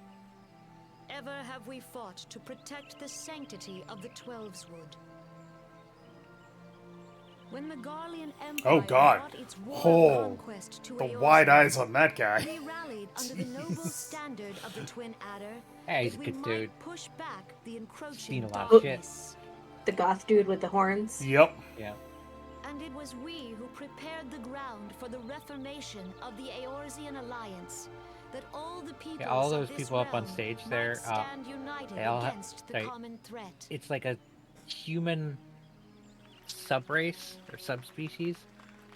Ever have we fought to protect the sanctity of the Twelveswood. When the Garlean Empire Oh, God. brought its war Oh, conquest to the Eorzea, wide eyes on that guy. we rallied under the noble standard of the Twin Adder Hey, he's that a we good might dude. push back the encroaching Seen a lot of shit. darkness. The goth dude with the horns. Yep. Yeah. And it was we who prepared the ground for the reformation of the Eorzean Alliance, that all the people all those people up on stage there, stand united they all against the right. common threat. It's like a human subrace or subspecies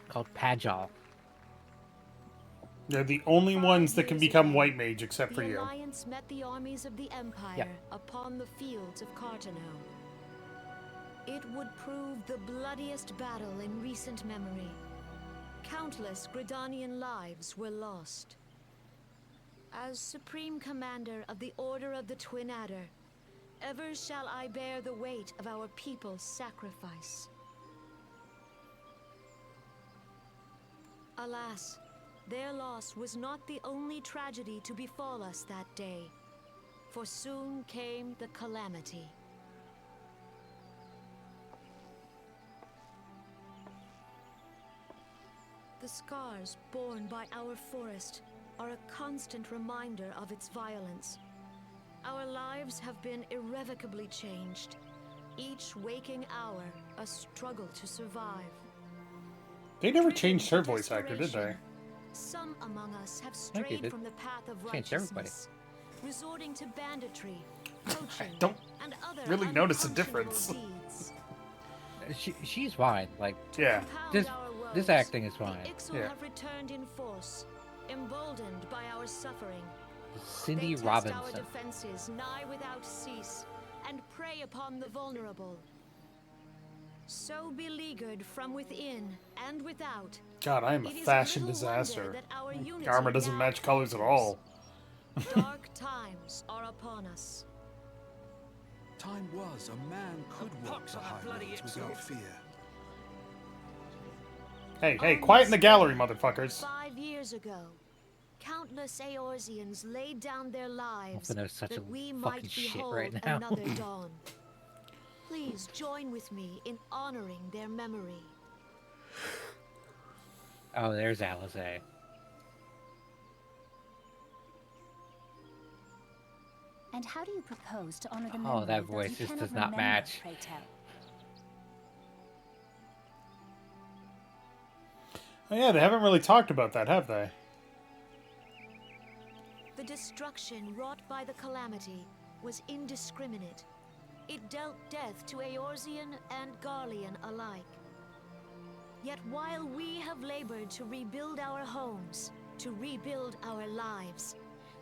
called Pagel. They're the only 5 ones that can years become ago, white mage except for the you. Alliance met the armies of the Empire upon the fields of Cartano. It would prove the bloodiest battle in recent memory. Countless Gridanian lives were lost. As Supreme Commander of the Order of the Twin Adder, ever shall I bear the weight of our people's sacrifice. Alas, their loss was not the only tragedy to befall us that day, for soon came the calamity. The scars borne by our forest are a constant reminder of its violence. Our lives have been irrevocably changed, each waking hour a struggle to survive. They never Driven changed her to voice actor, did they? desperation, some among us have think they strayed did. from the path of Changed everybody. righteousness, resorting to banditry, poaching, don't and other really notice a unconscionable difference. deeds. She's fine. Like, Yeah. Compound This- our this woes, acting is the fine. Ixal Yeah. have returned in force, emboldened by our suffering. Cindy They test our Robinson. defenses nigh without cease, and prey upon the vulnerable. So beleaguered from within and without, God, I am a It is fashion little wonder disaster. that our My unity armor doesn't now match colors at falters. all. Dark times are upon us. Time was a man could walk the high roads without fear. Hey, hey, On quiet in this the gallery, day, motherfuckers. 5 years ago, countless Eorzeans laid down their lives Alphinaud's such that a we fucking might shit behold right now. another dawn. Please join with me in honoring their memory. Oh, there's Alizé. And how do you propose to honor the Oh, memory that of those voice you just cannot does not remember, match. pray tell? Oh yeah, they haven't really talked about that, have they? The destruction wrought by the calamity was indiscriminate. It dealt death to Eorzean and Garlean alike. Yet while we have labored to rebuild our homes, to rebuild our lives,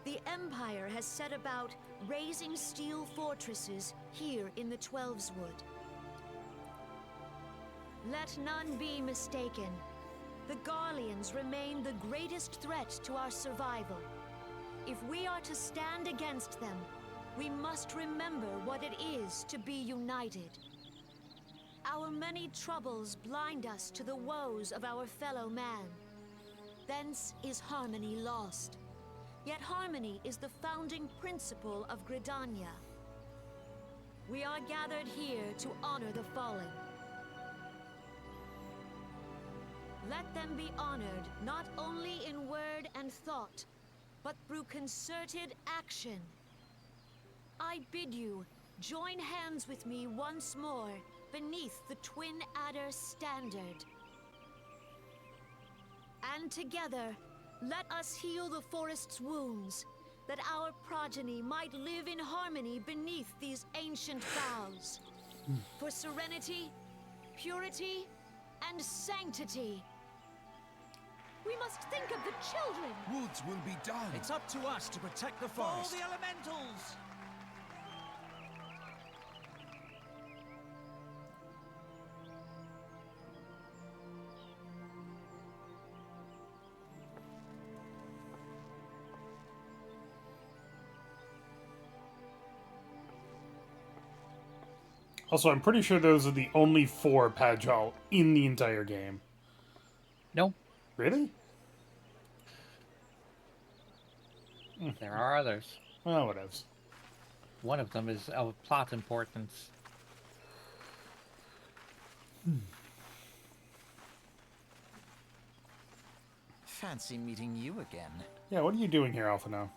the Empire has set about raising steel fortresses here in the Twelveswood. Let none be mistaken. The Garleans remain the greatest threat to our survival. If we are to stand against them, we must remember what it is to be united. Our many troubles blind us to the woes of our fellow man. Thence is harmony lost. Yet harmony is the founding principle of Gridania. We are gathered here to honor the fallen. Let them be honored not only in word and thought, but through concerted action. I bid you join hands with me once more beneath the Twin Adder standard. And together, let us heal the forest's wounds, that our progeny might live in harmony beneath these ancient boughs. For serenity, purity, and sanctity. We must think of the children! Woods will be done. It's up to us to protect the For forest. the elementals! Also, I'm pretty sure those are the only 4 Pagel in the entire game. Nope, Really? there are others. Well, whatevs. One of them is of plot importance. Fancy meeting you again. Yeah, what are you doing here, Alphinaud?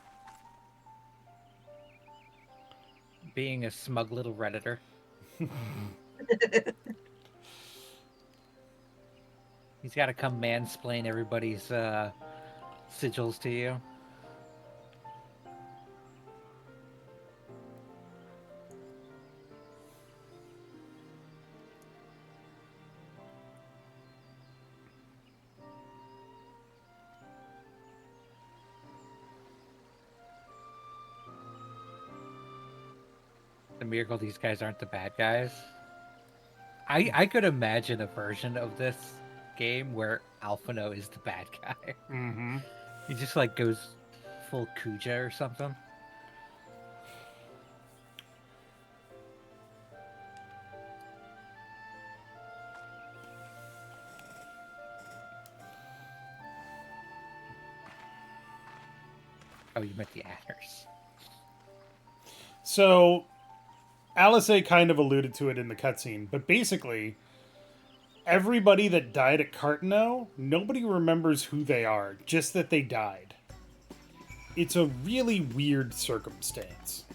Being a smug little Redditor. He's got to come mansplain everybody's sigils to you. The miracle these guys aren't the bad guys. I could imagine a version of this game where Alphinaud is the bad guy. Mm-hmm. He just like goes full Kuja or something. Oh, you meant the adders. So, Alizé kind of alluded to it in the cutscene, but basically, everybody that died at Cartano, nobody remembers who they are, just that they died. It's a really weird circumstance.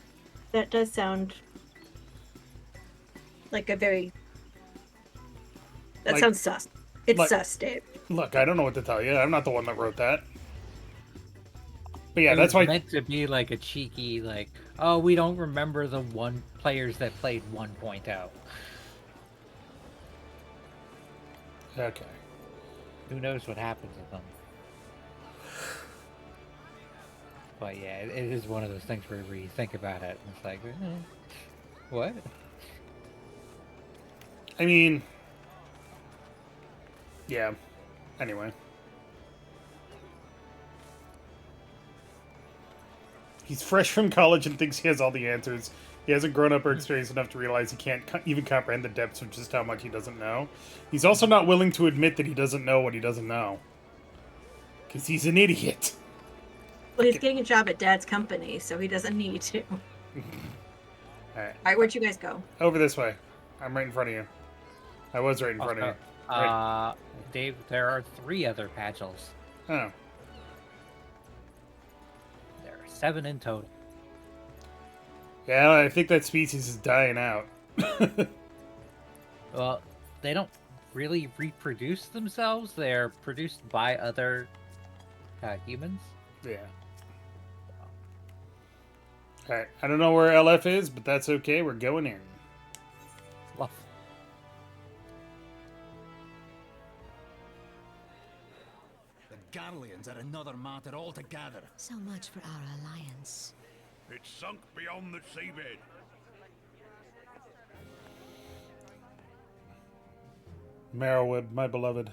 That does sound like a very... That Like- sounds sus. It's like- sus, Dave. Look, I don't know what to tell you. I'm not the one that wrote that. But yeah, It that's was why... meant to be like a cheeky, like, oh, we don't remember the one players that played 1.0. Okay. Who knows what happens with them? But yeah, it is one of those things where you think about it, and it's like, what? I mean... Yeah. Anyway. He's fresh from college and thinks he has all the answers. He hasn't grown up or experienced enough to realize he can't even comprehend the depths of just how much he doesn't know. He's also not willing to admit that he doesn't know what he doesn't know. Because he's an idiot. Well, he's getting a job at Dad's company, so he doesn't need to. Alright. Alright, where'd you guys go? Over this way. I'm right in front of you. I was right in front of you. Right. Dave, there are 3 other Pagels. Oh. There are 7 in total. Yeah, I think that species is dying out. Well, they don't really reproduce themselves. They're produced by other humans. Yeah. Alright, I don't know where LF is, but that's okay. We're going in. Fluff. The Garleans are another matter altogether. So much for our alliance. It's sunk beyond the seabed. Marrowwood, my beloved.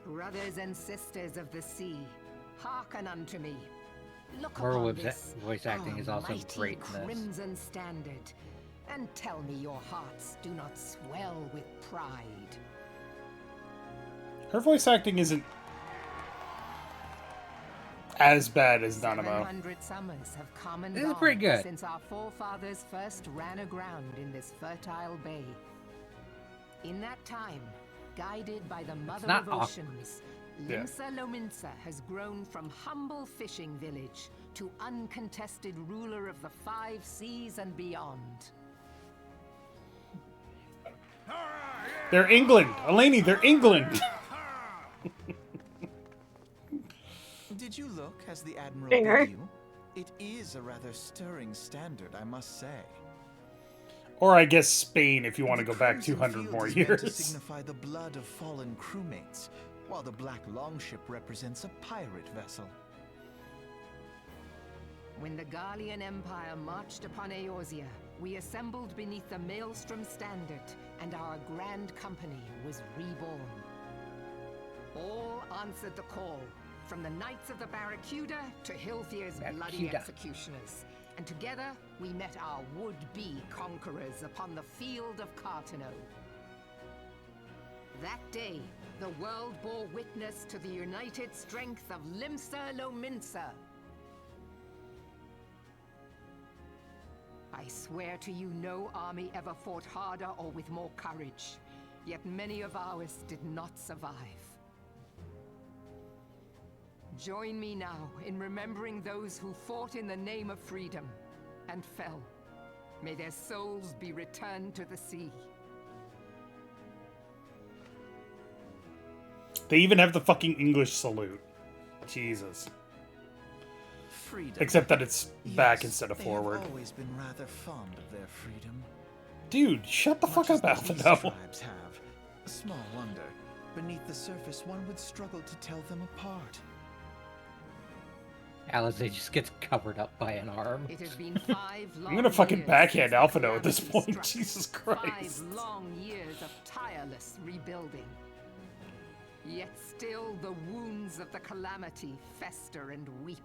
Brothers and sisters of the sea, hearken unto me. Look Merwood's upon this, voice acting is also almighty great in this. crimson standard, and tell me your hearts do not swell with pride. Her voice acting isn't as bad as Dynamo. 700 summers have come and This is gone pretty good. since our forefathers first ran aground in this fertile bay. In that time, guided by the Mother not of awkward. Oceans, Yeah. Limsa Lominsa has grown from humble fishing village to uncontested ruler of the 5 seas and beyond. They're England! Eleni, they're England! Did you look as the Admiral Fair. did you? It is a rather stirring standard, I must say. Or I guess Spain if you want to The go back crimson 200 field more is meant to years. signify the blood of fallen crewmates, while the black longship represents a pirate vessel. When the Garlean Empire marched upon Eorzea, we assembled beneath the Maelstrom Standard, and our grand company was reborn. All answered the call, from the Knights of the Barracuda to Hilfier's bloody Barracuda. executioners. And together, we met our would-be conquerors upon the field of Cartano. That day, the world bore witness to the united strength of Limsa Lominsa. I swear to you, no army ever fought harder or with more courage. Yet many of ours did not survive. Join me now in remembering those who fought in the name of freedom and fell. May their souls be returned to the sea. They even have the fucking English salute. Jesus. Freedom. Except that it's back Yes, instead of they forward. have always been rather fond of their freedom. Dude, shut the fuck Much up, as the least Alpha. tribes have. Small wonder. Beneath the surface, one would struggle to tell them apart. Alizé just gets covered up by an arm. It has been 5 long I'm gonna fucking years backhand since the Alphino at this calamity point. struck. Jesus Christ. 5 long years of tireless rebuilding. Yet still the wounds of the calamity fester and weep.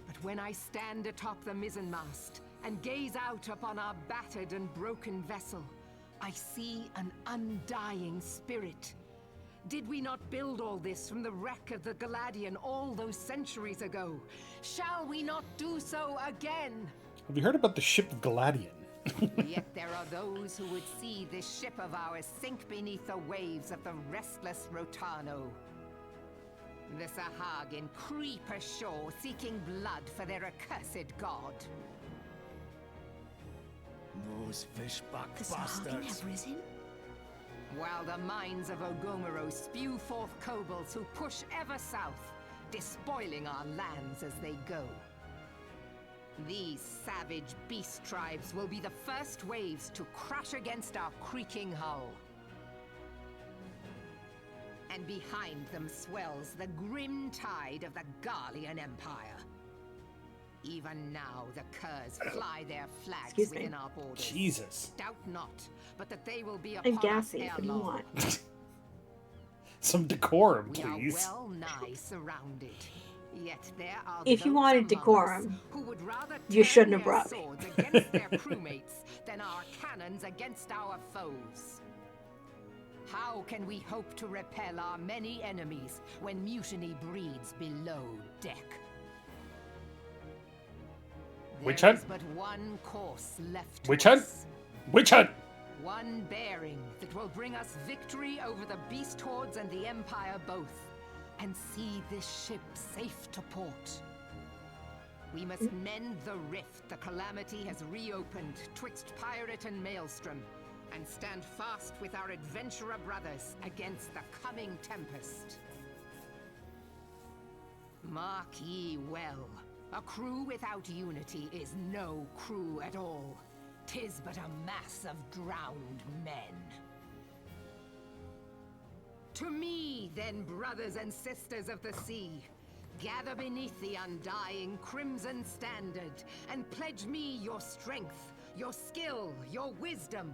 But when I stand atop the mizzenmast and gaze out upon our battered and broken vessel, I see an undying spirit. Did we not build all this from the wreck of the Galadian all those centuries ago? Shall we not do so again? Have you heard about the ship of Galadian? Yet there are those who would see this ship of ours sink beneath the waves of the restless Rotano. The Sahagin creep ashore seeking blood for their accursed god. Those fishback The Sahagin have risen? While the mines of Ogomero spew forth kobolds who push ever south, despoiling our lands as they go. These savage beast tribes will be the first waves to crash against our creaking hull. And behind them swells the grim tide of the Garlean Empire. Even now, the curs fly their flags Excuse me. within our borders. Jesus. Doubt not, but that they will be I'm upon us gassy. ere What do you long. want? Some decorum, We are please. well nigh surrounded. Yet there are If you those wanted among decorum, us who would rather you turn shouldn't have their brought me. swords against their crewmates than our cannons against our foes. How can we hope to repel our many enemies when mutiny breeds below deck? Witch There hunt? is but one course left to Witch hunt? us. Witch hunt! One bearing that will bring us victory over the beast hordes and the Empire both, and see this ship safe to port. We must mend the rift the Calamity has reopened twixt pirate and maelstrom, and stand fast with our adventurer brothers against the coming tempest. Mark ye well, a crew without unity is no crew at all. 'Tis but a mass of drowned men. To me, then, brothers and sisters of the sea, gather beneath the undying crimson standard, and pledge me your strength, your skill, your wisdom.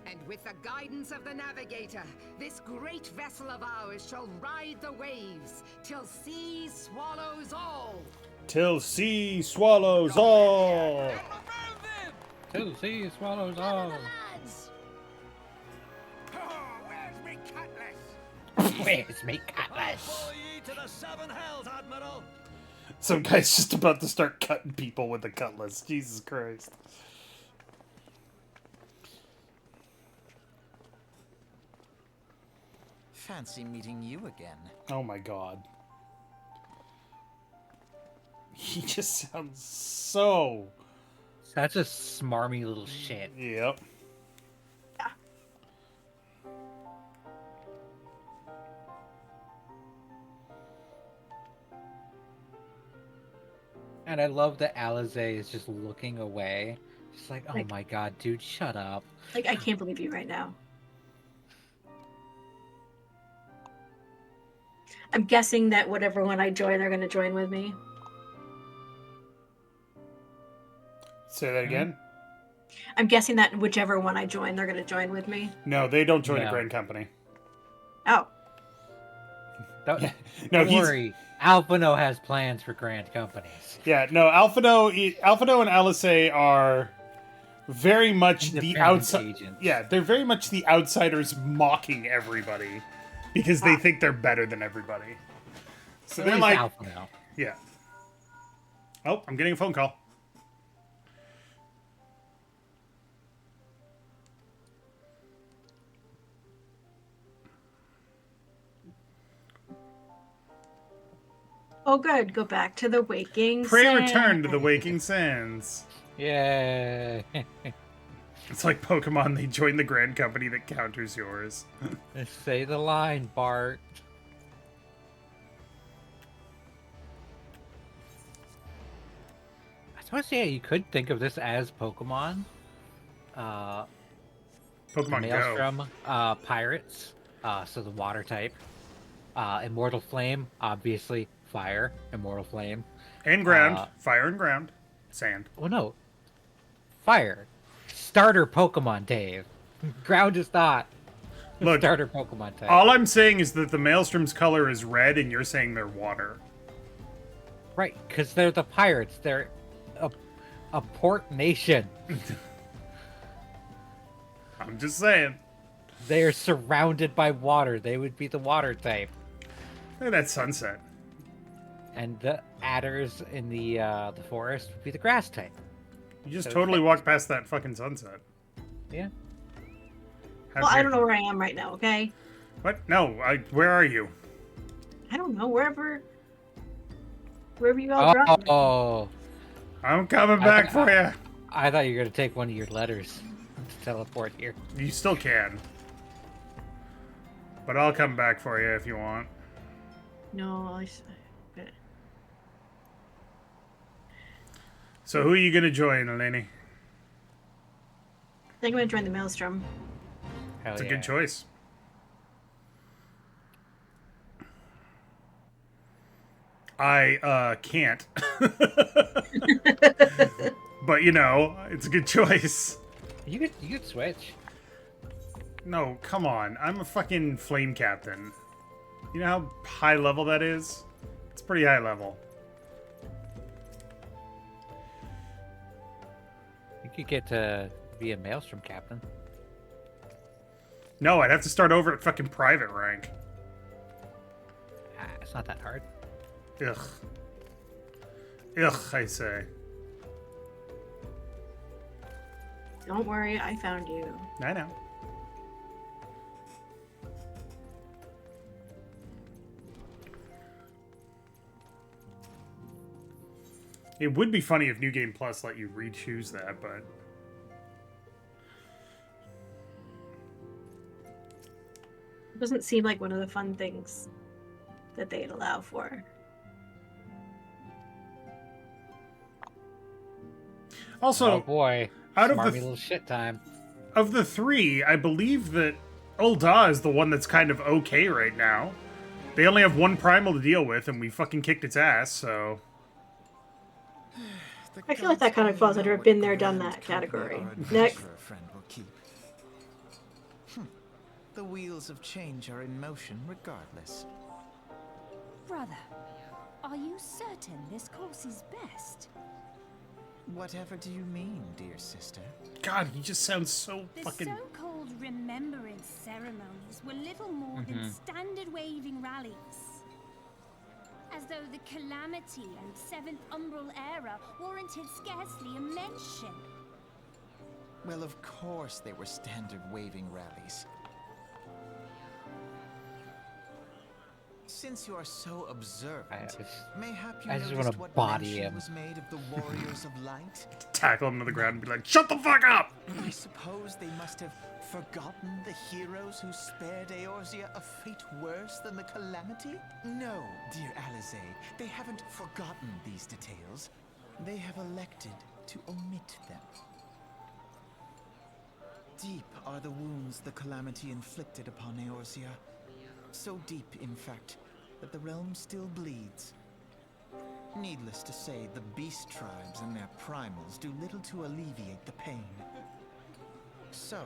And with the guidance of the navigator, this great vessel of ours shall ride the waves, till sea swallows all. Till sea swallows all. Till the sea swallows all. Where's me cutlass? Where's me cutlass? Follow ye to the seven hells, Admiral. Some guy's just about to start cutting people with a cutlass. Jesus Christ. Fancy meeting you again. Oh my god. He just sounds so... Such a smarmy little shit. Yep. And I love that Alize is just looking away. Just like, oh Like- my god, dude, shut up. Like, I can't believe you right now. I'm guessing that whatever one I join, they're going to join with me. Say that again? I'm guessing that whichever one I join, they're going to join with me. No, they don't join No. a Grand Company. Oh, Don't, No, don't he's... worry, Alphino has plans for grand companies. Yeah, no, Alphino and Alice are very much the Independent outside. agents. Yeah, they're very much the outsiders mocking everybody because they think they're better than everybody. So At they're least like, Alphino. yeah. Oh, I'm getting a phone call. oh, good. Go back to the waking. Pray sand. return to the Waking Sands. Yay. It's like Pokemon, they join the Grand Company that counters yours. Say the line, Bart. I was going to say, you could think of this as Pokemon. Pokemon Go. Maelstrom, pirates, so the water type. Immortal Flame, obviously fire, Immortal Flame. And ground. Fire and ground. Sand. Well, no. Fire. Starter Pokemon, Dave. Ground is not. Look, Starter Pokemon type. all I'm saying is that the Maelstrom's color is red and you're saying they're water. Right, because they're the pirates. They're a port nation. I'm just saying. They are surrounded by water. They would be the water type. Look at that sunset. And the adders in the forest would be the grass type. You just So totally it- walked past that fucking sunset. Yeah. How Well, I dare don't know you. where I am right now, okay? What? No, where are you? I don't know. Wherever you all drop me. Oh, I'm coming back for you. I thought you were going to take one of your letters to teleport here. You still can. But I'll come back for you if you want. No, okay. So who are you going to join, Eleni? I think I'm going to join the Maelstrom. Hell It's a yeah. good choice. I can't. But you know, it's a good choice. You could switch. No, come on. I'm a fucking flame captain. You know how high level that is? It's pretty high level. You could get to be a Maelstrom captain. No, I'd have to start over at fucking private rank. It's not that hard. Ugh. Ugh, I say. Don't worry, I found you. I know. It would be funny if New Game Plus let you re-choose that, but... It doesn't seem like one of the fun things that they'd allow for. Also, oh boy, out of smarmy the little shit time. of the three, I believe that Ul'dah is the one that's kind of okay right now. They only have one primal to deal with, and we fucking kicked its ass, so... I feel like that kind of falls under a been there, done that category. Next. The wheels of change are in motion regardless. Brother, are you certain this course is best? Whatever do you mean, dear sister? God, he just sounds so The fucking... so-called remembrance ceremonies were little more than standard waving rallies. As though the Calamity and Seventh Umbral era warranted scarcely a mention. Well, of course they were standard waving rallies. Since you are so observant, mayhap you I just noticed wanna what body mention him. was made of the warriors of light? Tackle him to the ground and be like, shut the fuck up! I suppose they must have forgotten the heroes who spared Eorzea a fate worse than the Calamity? No, dear Alizé, they haven't forgotten these details. They have elected to omit them. Deep are the wounds the Calamity inflicted upon Eorzea. So deep, in fact, that the realm still bleeds. Needless to say, the beast tribes and their primals do little to alleviate the pain. So,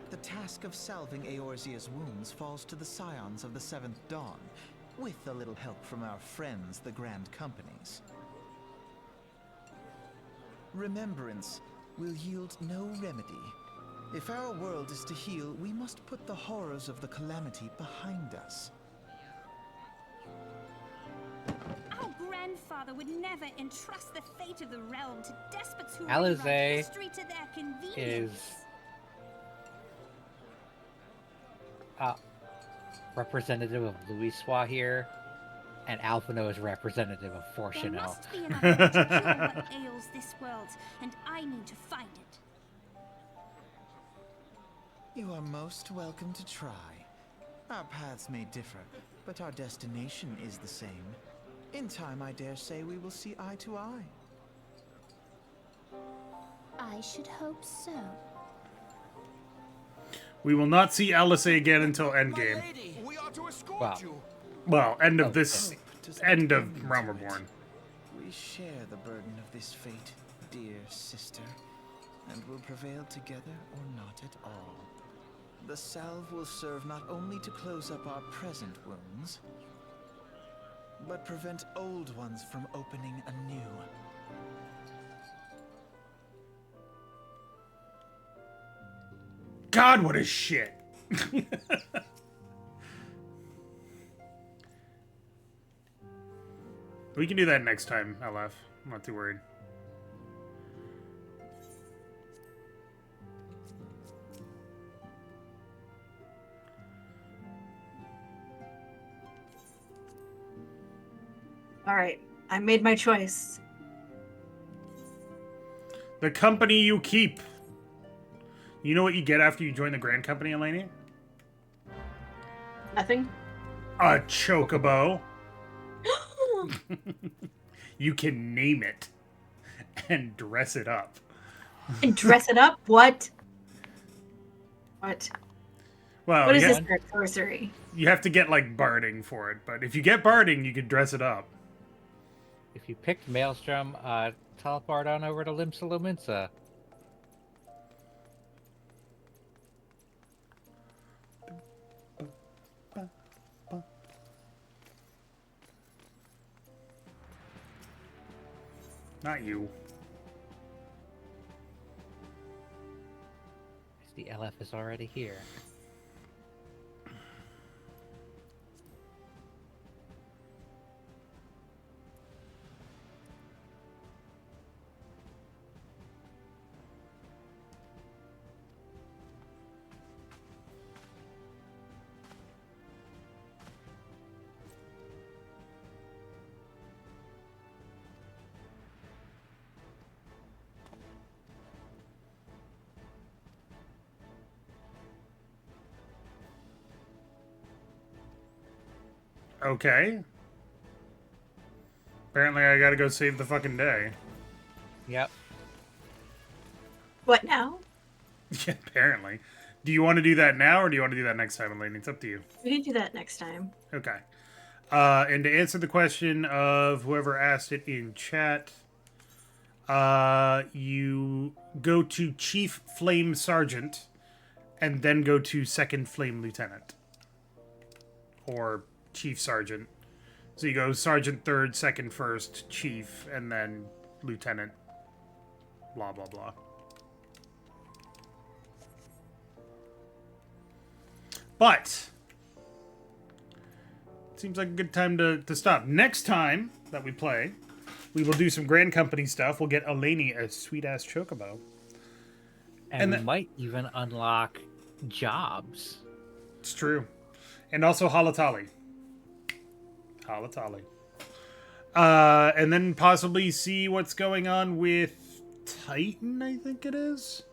the task of salving Eorzea's wounds falls to the scions of the Seventh Dawn, with a little help from our friends, the Grand Companies. Remembrance will yield no remedy. If our world is to heal, we must put the horrors of the Calamity behind us. Our grandfather would never entrust the fate of the realm to despots who Alizé rewrite history to their convenience. is representative of Louis here, and Alphino is representative of There Fortuno. must be another way to cure what ails this world, and I need to find it. You are most welcome to try. Our paths may differ, but our destination is the same. In time, I dare say we will see eye to eye. I should hope so. We will not see Alizé again until Endgame. We are to escort Wow. you. Well, end of this... Hope does End not of end Realm to Reborn. it. We share the burden of this fate, dear sister, and will prevail together or not at all. The salve will serve not only to close up our present wounds, but prevent old ones from opening anew. God, what a shit! We can do that next time, LF. I'm not too worried. All right, I made my choice. The company you keep. You know what you get after you join the Grand Company, Eleni? Nothing. A chocobo. You can name it and dress it up. And dress it up? What? What? Well, What is you this have, for sorcery? you have to get like barding for it, but if you get barding, you can dress it up. If you picked Maelstrom, teleport on over to Limsa Lominsa. Not you. The LF is already here. Okay. Apparently I gotta go save the fucking day. Yep. What now? Yeah, apparently. Do you want to do that now, or do you want to do that next time, Elaine? It's up to you. We can do that next time. Okay. And to answer the question of whoever asked it in chat, you go to Chief Flame Sergeant, and then go to Second Flame Lieutenant. Or Chief Sergeant. So you go Sergeant Third, Second First, Chief, and then Lieutenant. Blah, blah, blah. But seems like a good time to stop. Next time that we play, we will do some Grand Company stuff. We'll get Eleni a sweet-ass chocobo. And we might even unlock jobs. It's true. And also Halatali. Halatali. And then possibly see what's going on with Titan, I think it is.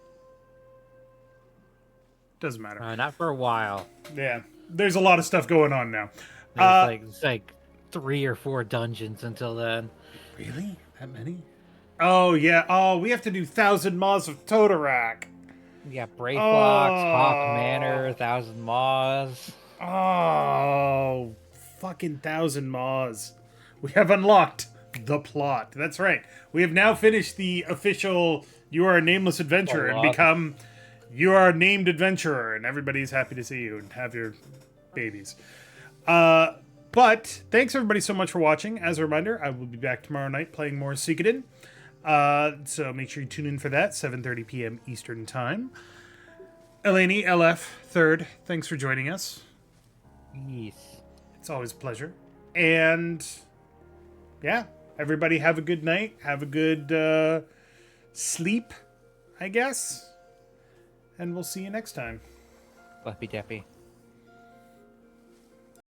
Doesn't matter. Not for a while. Yeah. There's a lot of stuff going on now. It's like 3 or 4 dungeons until then. Really? That many? Oh, yeah. Oh, we have to do 1,000 Maws of Totorak. Yeah, Brave Blocks, Hawk Manor, 1,000 Maws. Oh, fucking 1,000 Maws. We have unlocked the plot. That's right. We have now finished the official You Are a Nameless Adventurer and become You Are a Named Adventurer, and everybody's happy to see you and have your babies. But thanks everybody so much for watching. As a reminder, I will be back tomorrow night playing more Suikoden. So make sure you tune in for that, 7:30 p.m. Eastern Time. Eleni, LF, third, thanks for joining us. Yes. It's always a pleasure. And yeah, everybody have a good night. Have a good sleep, I guess. And we'll see you next time. Fluffy Deppy.